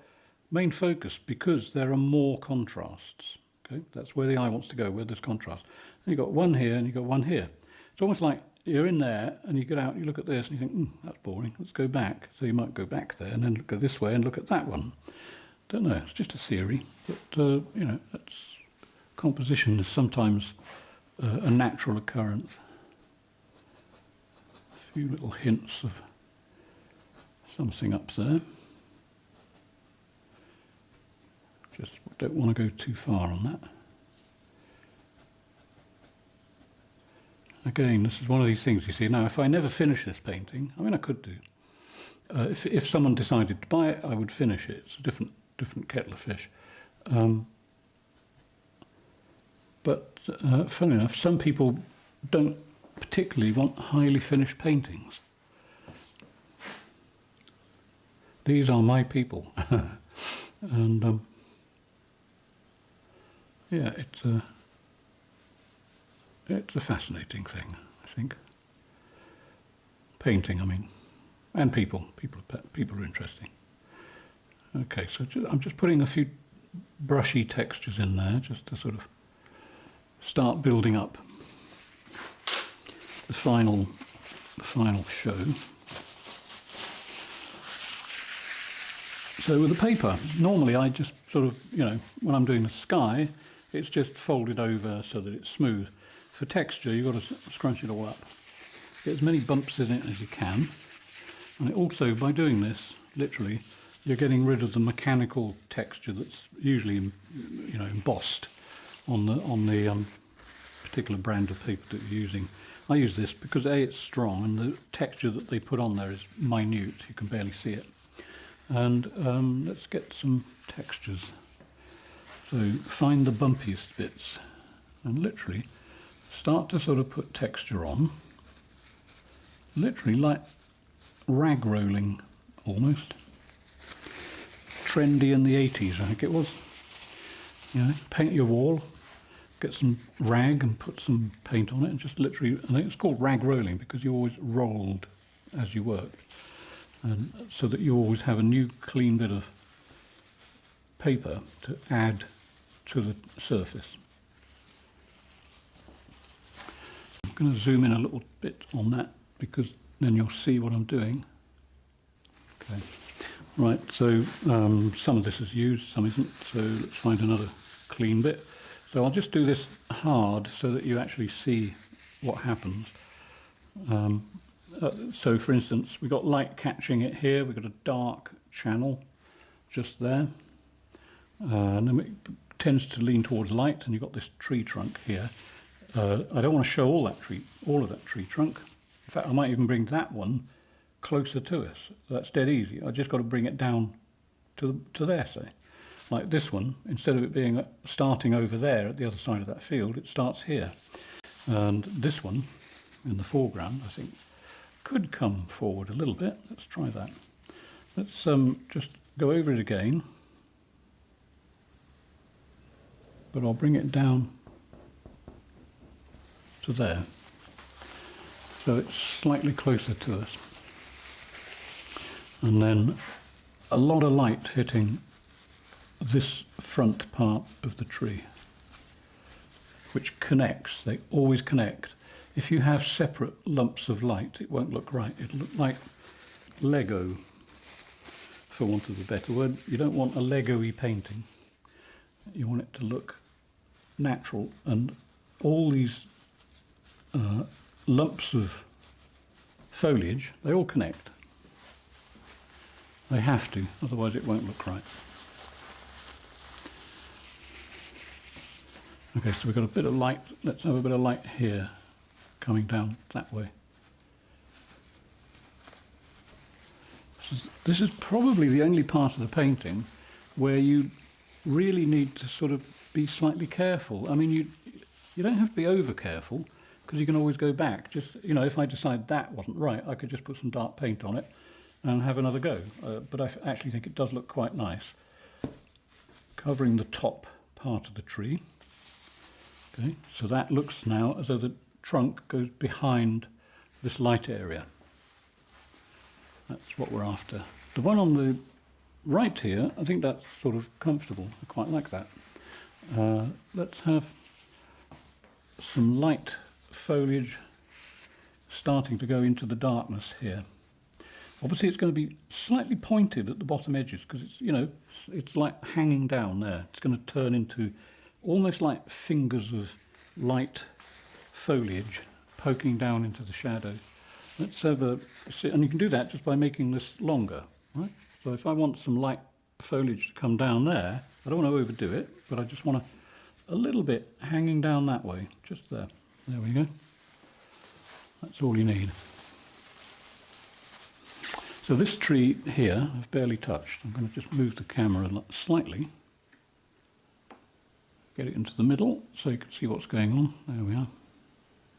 main focus because there are more contrasts. Okay, that's where the eye wants to go, where there's contrast. And you've got one here and you've got one here. It's almost like you're in there and you get out, you look at this and you think, that's boring, let's go back. So you might go back there and then go this way and look at that one. Don't know, it's just a theory, but you know, composition is sometimes a natural occurrence. A few little hints of something up there. Just don't want to go too far on that. Again, this is one of these things, you see. Now, if I never finish this painting, I mean, I could do. If someone decided to buy it, I would finish it. It's a different kettle of fish. But funnily enough, some people don't particularly want highly finished paintings. These are my people. And yeah, it's a fascinating thing, I think. Painting, I mean, and people are interesting. Okay, so I'm just putting a few brushy textures in there, just to sort of start building up the final show. So with the paper, normally I just sort of, you know, when I'm doing the sky, it's just folded over so that it's smooth. For texture, you've got to scrunch it all up. Get as many bumps in it as you can. And also, by doing this, literally, you're getting rid of the mechanical texture that's usually, you know, embossed on the particular brand of paper that you're using. I use this because A, it's strong, and the texture that they put on there is minute. You can barely see it. And let's get some textures. So find the bumpiest bits and literally start to sort of put texture on. Literally like rag rolling almost. Trendy in the 80s, I think it was. You know, paint your wall, get some rag and put some paint on it and just literally, I think it's called rag rolling because you always rolled as you worked. And so that you always have a new clean bit of paper to add to the surface. going to zoom in a little bit on that because then you'll see what I'm doing. Okay. Right, so some of this is used, some isn't, so let's find another clean bit. So I'll just do this hard so that you actually see what happens. So for instance, we've got light catching it here, we've got a dark channel just there, and then it tends to lean towards light, and you've got this tree trunk here. I don't want to show all of that tree trunk. In fact, I might even bring that one closer to us. That's dead easy. I just got to bring it down to there, say. Like this one, instead of it being starting over there at the other side of that field, it starts here. And this one, in the foreground, I think, could come forward a little bit. Let's try that. Let's just go over it again. But I'll bring it down to there. So it's slightly closer to us. And then a lot of light hitting this front part of the tree, which connects. They always connect. If you have separate lumps of light, it won't look right. It'll look like Lego, for want of a better word. You don't want a Lego-y painting. You want it to look natural, and all these lumps of foliage, they all connect. They have to, otherwise it won't look right. Okay, so we've got a bit of light. Let's have a bit of light here coming down that way. This is probably the only part of the painting where you really need to sort of be slightly careful. I mean, you don't have to be over careful because you can always go back. Just, you know, if I decide that wasn't right, I could just put some dark paint on it and have another go. But I actually think it does look quite nice. Covering the top part of the tree. Okay, so that looks now as though the trunk goes behind this light area. That's what we're after. The one on the right here, I think that's sort of comfortable. I quite like that. Let's have some light foliage starting to go into the darkness here. Obviously it's going to be slightly pointed at the bottom edges because it's, you know, it's like hanging down there. It's going to turn into almost like fingers of light foliage poking down into the shadow. Let's have a, and you can do that just by making this longer, right? So if I want some light foliage to come down there, I don't want to overdo it, but I just want a little bit hanging down that way, just there. There we go. That's all you need. So this tree here, I've barely touched. I'm going to just move the camera slightly. Get it into the middle so you can see what's going on. There we are.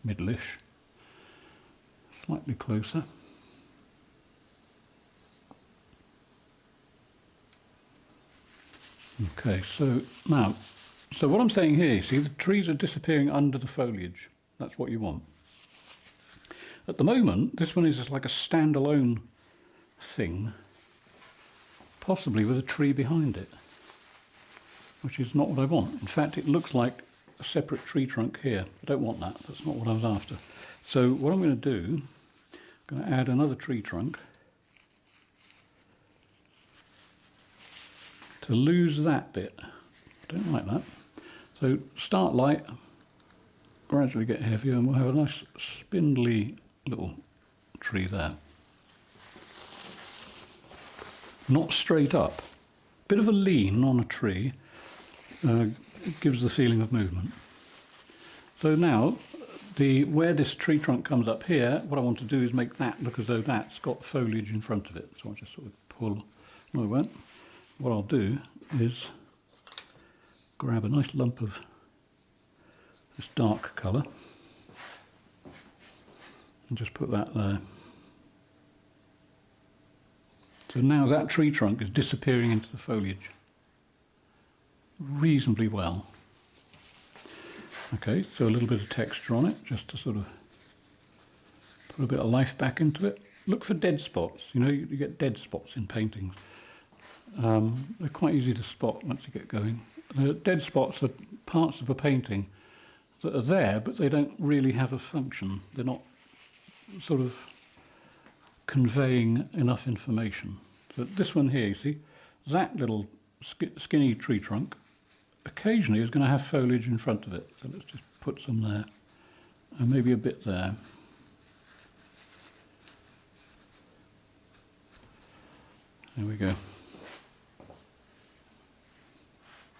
Middle-ish. Slightly closer. Okay, so now, so what I'm saying here, you see, the trees are disappearing under the foliage. That's what you want. At the moment, this one is just like a standalone thing, possibly with a tree behind it, which is not what I want. In fact, it looks like a separate tree trunk here. I don't want that. That's not what I was after. So what I'm going to do, I'm going to add another tree trunk to lose that bit. I don't like that. So start light, gradually get heavier, and we'll have a nice spindly little tree there. Not straight up. Bit of a lean on a tree gives the feeling of movement. So now, where this tree trunk comes up here, what I want to do is make that look as though that's got foliage in front of it. So I'll just sort of pull, no I won't. What I'll do is grab a nice lump of this dark colour and just put that there. So now that tree trunk is disappearing into the foliage reasonably well. Okay, so a little bit of texture on it, just to sort of put a bit of life back into it. Look for dead spots. You know, you get dead spots in paintings. They're quite easy to spot once you get going. The dead spots are parts of a painting that are there, but they don't really have a function. They're not sort of conveying enough information. So this one here, you see, that little skinny tree trunk occasionally is going to have foliage in front of it. So let's just put some there, and maybe a bit there. There we go.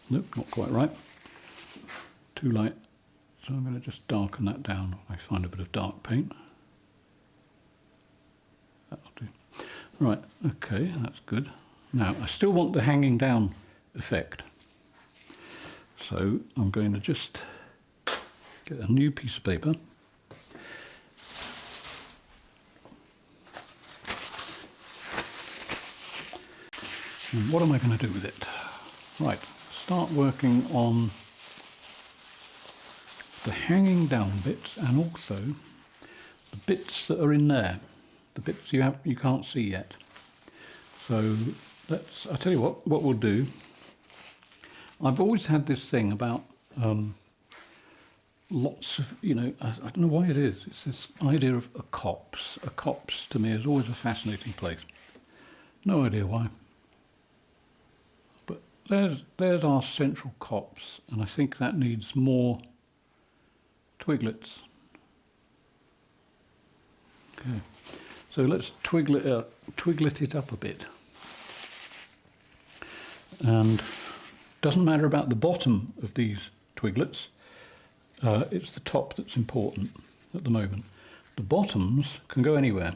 Nope, not quite right. Too light. So I'm going to just darken that down. I find a bit of dark paint. That'll do. Right, okay, that's good. Now, I still want the hanging down effect. So I'm going to just get a new piece of paper. And what am I going to do with it? Right, start working on the hanging down bits and also the bits that are in there, the bits you can't see yet. So I'll tell you what we'll do. I've always had this thing about lots of, I don't know why it is. It's this idea of a copse. A copse to me is always a fascinating place. No idea why. But there's our central copse, and I think that needs more twiglets. Okay, so let's twiglet it up a bit. And doesn't matter about the bottom of these twiglets, it's the top that's important at the moment. The bottoms can go anywhere.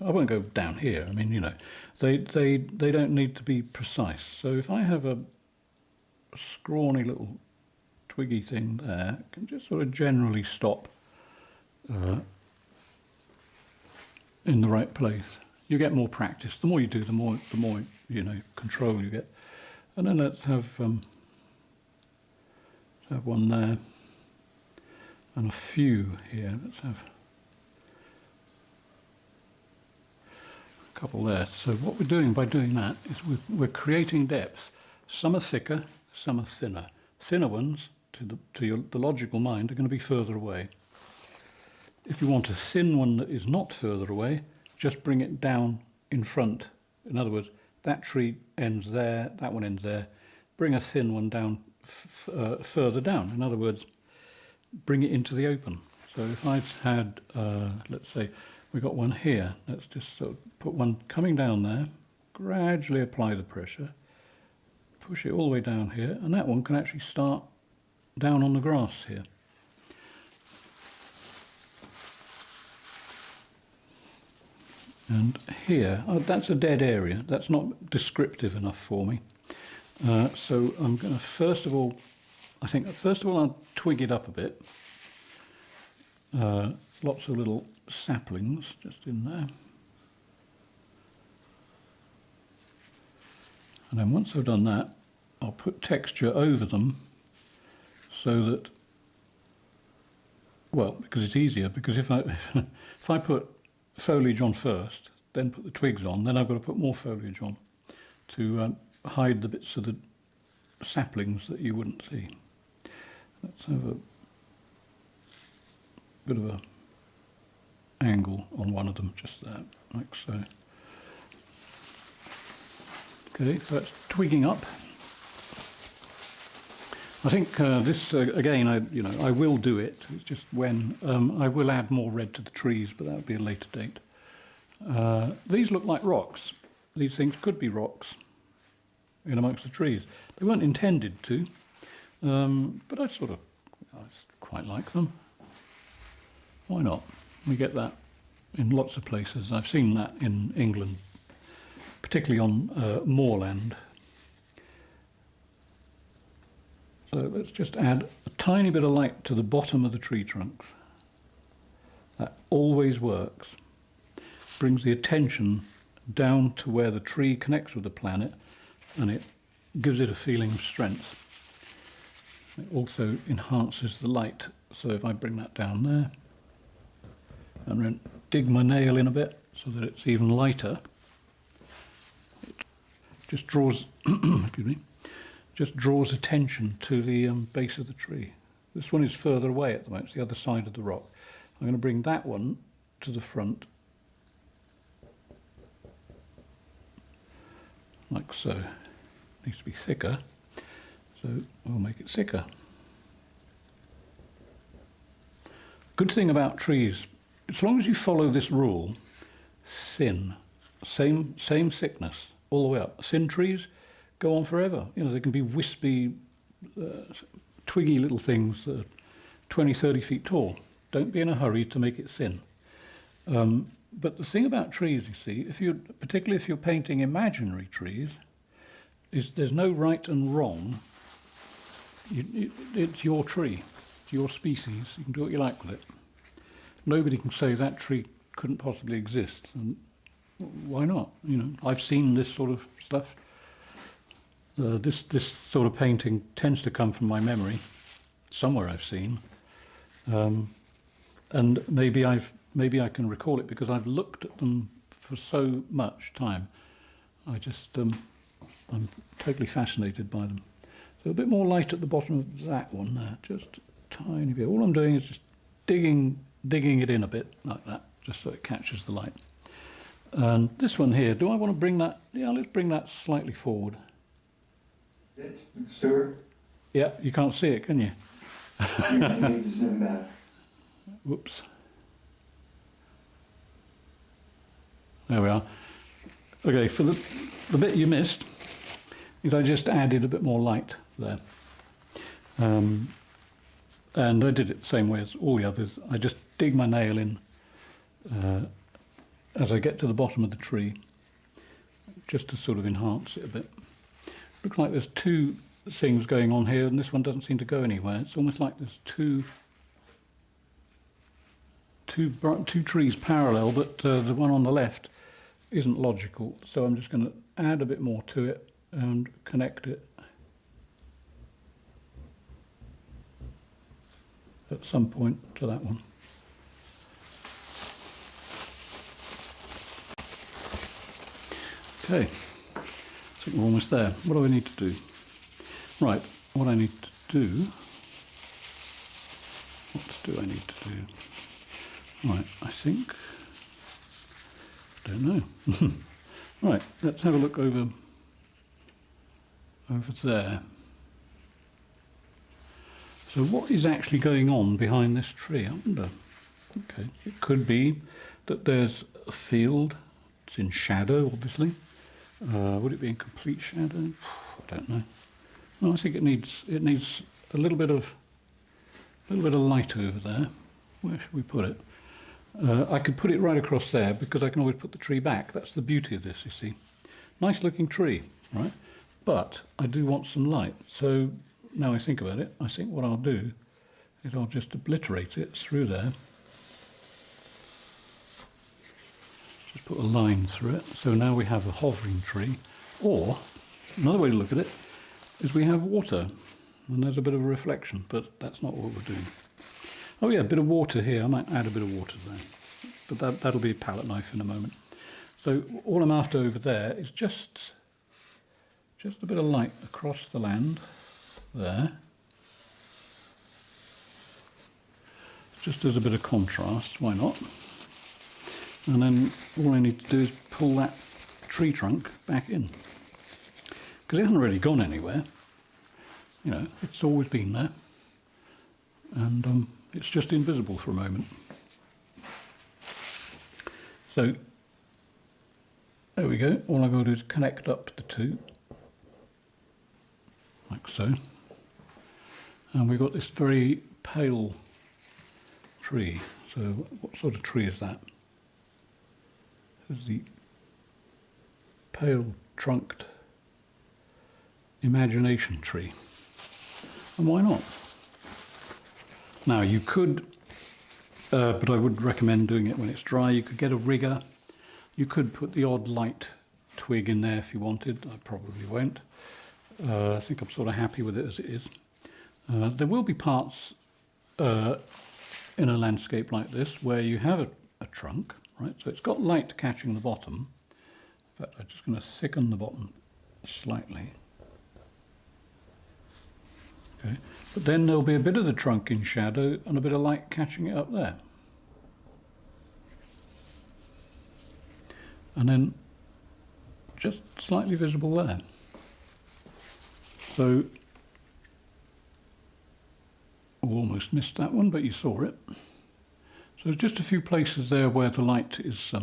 I won't go down here. I mean, they don't need to be precise. So if I have a scrawny little twiggy thing there, it can just sort of generally stop in the right place. You get more practice. The more you do, the more control you get. And then let's have one there and a few here. Let's have a couple there. So what we're doing by doing that is we're creating depth. Some are thicker, some are thinner. Thinner ones, to the logical mind, are going to be further away. If you want a thin one that is not further away, just bring it down in front. In other words, that tree ends there, that one ends there. Bring a thin one down further down. In other words, bring it into the open. So if I had, let's say, we got one here. Let's just sort of put one coming down there, gradually apply the pressure, push it all the way down here, and that one can actually start down on the grass here. And here, that's a dead area. That's not descriptive enough for me. So I'm going to first of all I'll twig it up a bit. Lots of little saplings just in there. And then once I've done that, I'll put texture over them so that, well, because it's easier, because if I put foliage on first, then put the twigs on, then I've got to put more foliage on to hide the bits of the saplings that you wouldn't see. Let's have a bit of a angle on one of them, just there, like so. Okay, so that's twigging up. I think this again, I will do it. It's just when I will add more red to the trees, but that would be a later date. These look like rocks. These things could be rocks in amongst the trees. They weren't intended to, but I quite like them. Why not? We get that in lots of places. I've seen that in England, particularly on moorland. So let's just add a tiny bit of light to the bottom of the tree trunks. That always works. Brings the attention down to where the tree connects with the planet, and it gives it a feeling of strength. It also enhances the light. So if I bring that down there and then dig my nail in a bit so that it's even lighter, it just draws excuse me, just draws attention to the base of the tree. This one is further away at the moment, it's the other side of the rock. I'm going to bring that one to the front, like so. It needs to be thicker, so we'll make it thicker. Good thing about trees, as long as you follow this rule, thin, same thickness all the way up. Thin trees go on forever. You know, they can be wispy, twiggy little things that are 20, 30 feet tall. Don't be in a hurry to make it thin. But the thing about trees, you see, particularly if you're painting imaginary trees, is there's no right and wrong. It's your tree. It's your species. You can do what you like with it. Nobody can say that tree couldn't possibly exist. And why not? You know, I've seen this sort of stuff. This sort of painting tends to come from my memory. Somewhere I've seen, and maybe I can recall it because I've looked at them for so much time. I'm totally fascinated by them. So a bit more light at the bottom of that one there, just a tiny bit. All I'm doing is just digging it in a bit like that, just so it catches the light. And this one here, do I want to bring that? Yeah, let's bring that slightly forward. Stuart? Yeah, you can't see it, can you? You need to zoom back. Whoops. There we are. Okay, for the bit you missed, is I just added a bit more light there. And I did it the same way as all the others. I just dig my nail in as I get to the bottom of the tree, just to sort of enhance it a bit. Looks like there's two things going on here, and this one doesn't seem to go anywhere. It's almost like there's two trees parallel, but the one on the left isn't logical. So I'm just going to add a bit more to it and connect it at some point to that one. Okay, I think we're almost there. What do I need to do? Right, what I need to do, I need to do? Right, I think, don't know. Right, let's have a look over there. So what is actually going on behind this tree? I wonder. Okay, it could be that there's a field. It's in shadow, obviously. Would it be in complete shadow? I don't know. No, I think it needs a little bit of light over there. Where should we put it? I could put it right across there because I can always put the tree back. That's the beauty of this, you see. Nice looking tree, right? But I do want some light. So now I think about it, I think what I'll do is I'll just obliterate it through there. Just put a line through it. So now we have a hovering tree. Or, another way to look at it, is we have water. And there's a bit of a reflection, but that's not what we're doing. Oh yeah, a bit of water here. I might add a bit of water there. But that'll be a palette knife in a moment. So all I'm after over there is just a bit of light across the land there. Just as a bit of contrast, why not? And then all I need to do is pull that tree trunk back in. Because it hasn't really gone anywhere. You know, it's always been there. And it's just invisible for a moment. So, there we go. All I've got to do is connect up the two. Like so. And we've got this very pale tree. So what sort of tree is that? This is the pale trunked imagination tree. And why not? Now you could, but I would recommend doing it when it's dry. You could get a rigger. You could put the odd light twig in there if you wanted. I probably won't. I think I'm sort of happy with it as it is. There will be parts in a landscape like this where you have a trunk, right? So it's got light catching the bottom. In fact, I'm just going to thicken the bottom slightly. Okay, but then there'll be a bit of the trunk in shadow and a bit of light catching it up there. And then just slightly visible there. So, almost missed that one, but you saw it. So there's just a few places there where the light is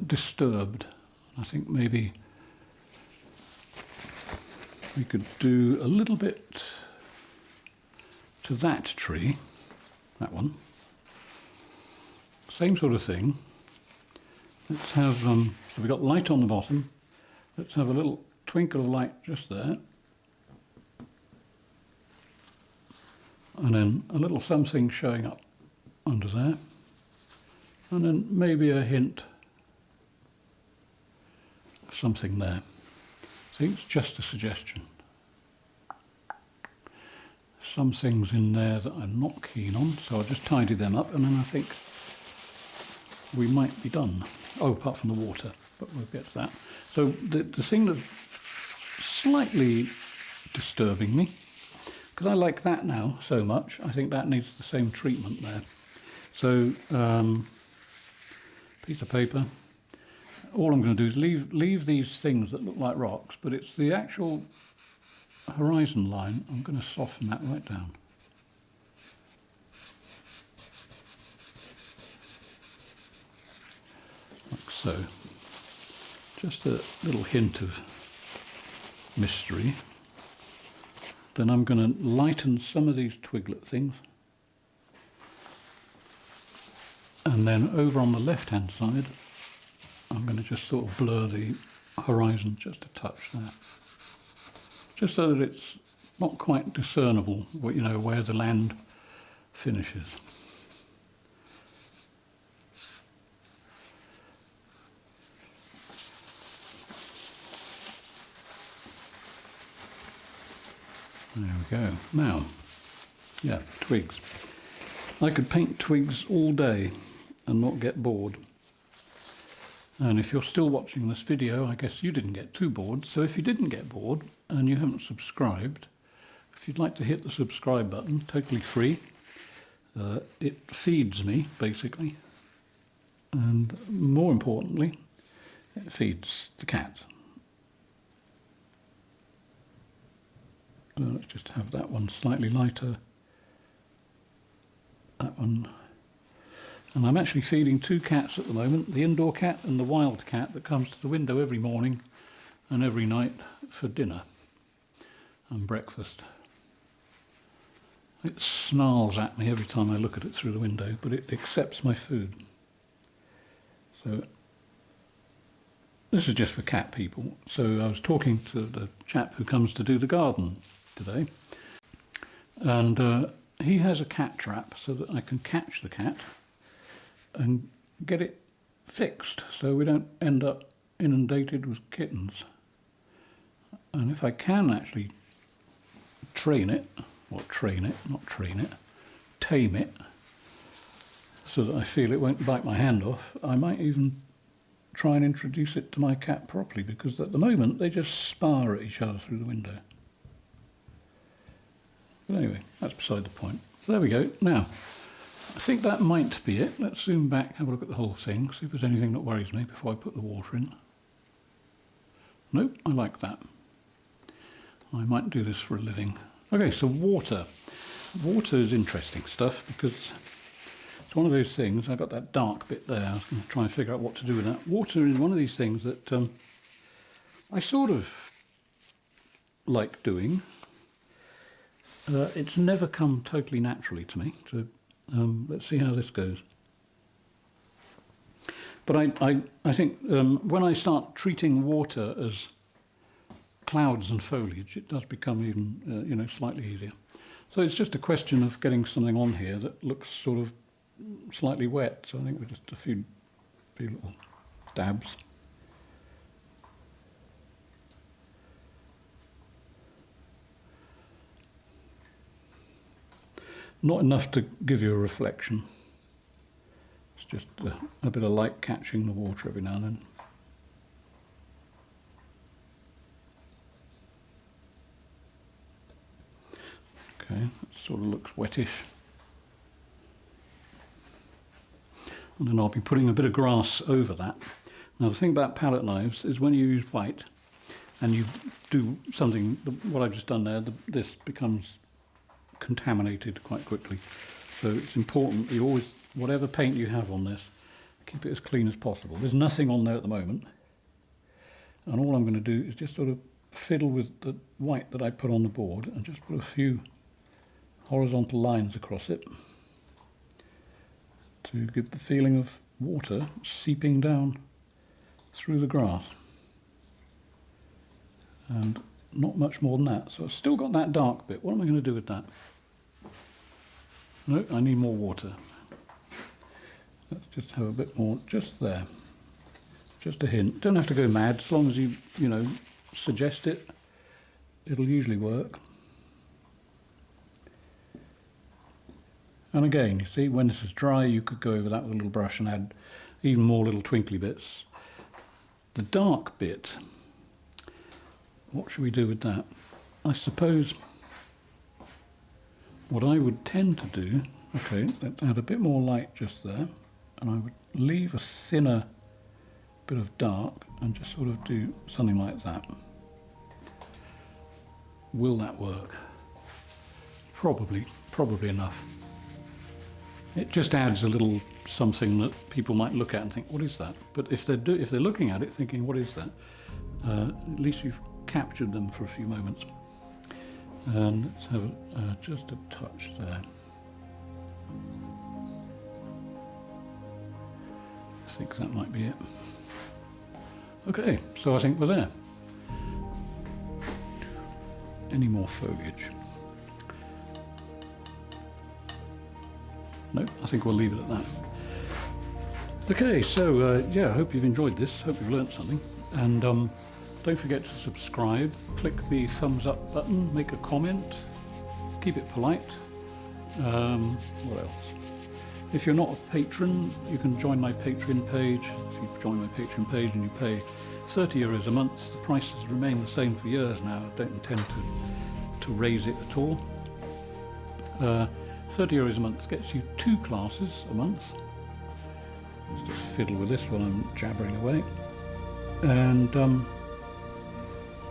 disturbed. I think maybe we could do a little bit to that tree, that one. Same sort of thing. Let's have, so we've got light on the bottom. Let's have a little twinkle of light just there. And then a little something showing up under there. And then maybe a hint of something there. See, it's just a suggestion. Some things in there that I'm not keen on, so I'll just tidy them up and then I think we might be done. Oh, apart from the water, but we'll get to that. So the thing that's slightly disturbing me, because I like that now so much, I think that needs the same treatment there. So, piece of paper. All I'm going to do is leave these things that look like rocks, but it's the actual horizon line. I'm going to soften that right down. Like so. Just a little hint of mystery. Then I'm going to lighten some of these twiglet things. And then over on the left-hand side, I'm going to just sort of blur the horizon just a touch there. Just so that it's not quite discernible, you know, where the land finishes. There we go. Now, yeah, twigs. I could paint twigs all day and not get bored. And if you're still watching this video, I guess you didn't get too bored. So if you didn't get bored and you haven't subscribed, if you'd like to hit the subscribe button, totally free. It feeds me, basically. And more importantly, it feeds the cat. So let's just have that one slightly lighter. That one. And I'm actually feeding two cats at the moment, the indoor cat and the wild cat that comes to the window every morning and every night for dinner and breakfast. It snarls at me every time I look at it through the window, but it accepts my food. So this is just for cat people. So I was talking to the chap who comes to do the garden today, and he has a cat trap so that I can catch the cat and get it fixed so we don't end up inundated with kittens. And if I can actually tame it, so that I feel it won't bite my hand off, I might even try and introduce it to my cat properly, because at the moment they just spar at each other through the window. But anyway, that's beside the point. So there we go. Now, I think that might be it. Let's zoom back, have a look at the whole thing, see if there's anything that worries me before I put the water in. Nope, I like that. I might do this for a living. Okay, so water. Water is interesting stuff because it's one of those things. I got that dark bit there. I was going to try and figure out what to do with that. Water is one of these things that I sort of like doing. It's never come totally naturally to me, so let's see how this goes. But I think when I start treating water as clouds and foliage, it does become even you know, slightly easier. So it's just a question of getting something on here that looks sort of slightly wet. So I think we're just a few little dabs. Not enough to give you a reflection. It's just a bit of light catching the water every now and then. Okay, that sort of looks wettish. And then I'll be putting a bit of grass over that. Now the thing about palette knives is when you use white and you do something, what I've just done there, this becomes contaminated quite quickly. So it's important that you always, whatever paint you have on this, keep it as clean as possible. There's nothing on there at the moment. And all I'm going to do is just sort of fiddle with the white that I put on the board and just put a few horizontal lines across it to give the feeling of water seeping down through the grass. And not much more than that. So I've still got that dark bit. What am I going to do with that? No, I need more water. Let's just have a bit more just there. Just a hint. Don't have to go mad, as long as you know, suggest it. It'll usually work. And again, you see, when this is dry, you could go over that with a little brush and add even more little twinkly bits. The dark bit, what should we do with that? I suppose what I would tend to do, okay, let's add a bit more light just there, and I would leave a thinner bit of dark and just sort of do something like that. Will that work? Probably enough. It just adds a little something that people might look at and think, what is that? But if they're looking at it thinking, what is that? At least you've captured them for a few moments. And let's have just a touch there. I think that might be it. Okay, so I think we're there. Any more foliage? No, I think we'll leave it at that. Okay, so yeah, I hope you've enjoyed this. Hope you've learnt something. And don't forget to subscribe. Click the thumbs up button. Make a comment. Keep it polite. What else? If you're not a patron, you can join my Patreon page. If you join my Patreon page and you pay €30 a month, the prices remain the same for years now. I don't intend to raise it at all. €30 a month gets you 2 classes a month. Let's just fiddle with this while I'm jabbering away. And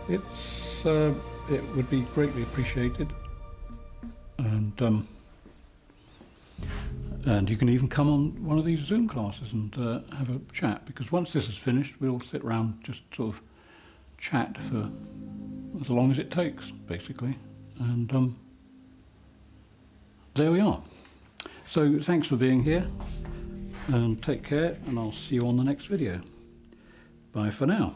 it would be greatly appreciated. And you can even come on one of these Zoom classes and have a chat, because once this is finished, we'll sit around just sort of chat for as long as it takes, basically. And there we are. So thanks for being here, and take care, and I'll see you on the next video. Bye for now.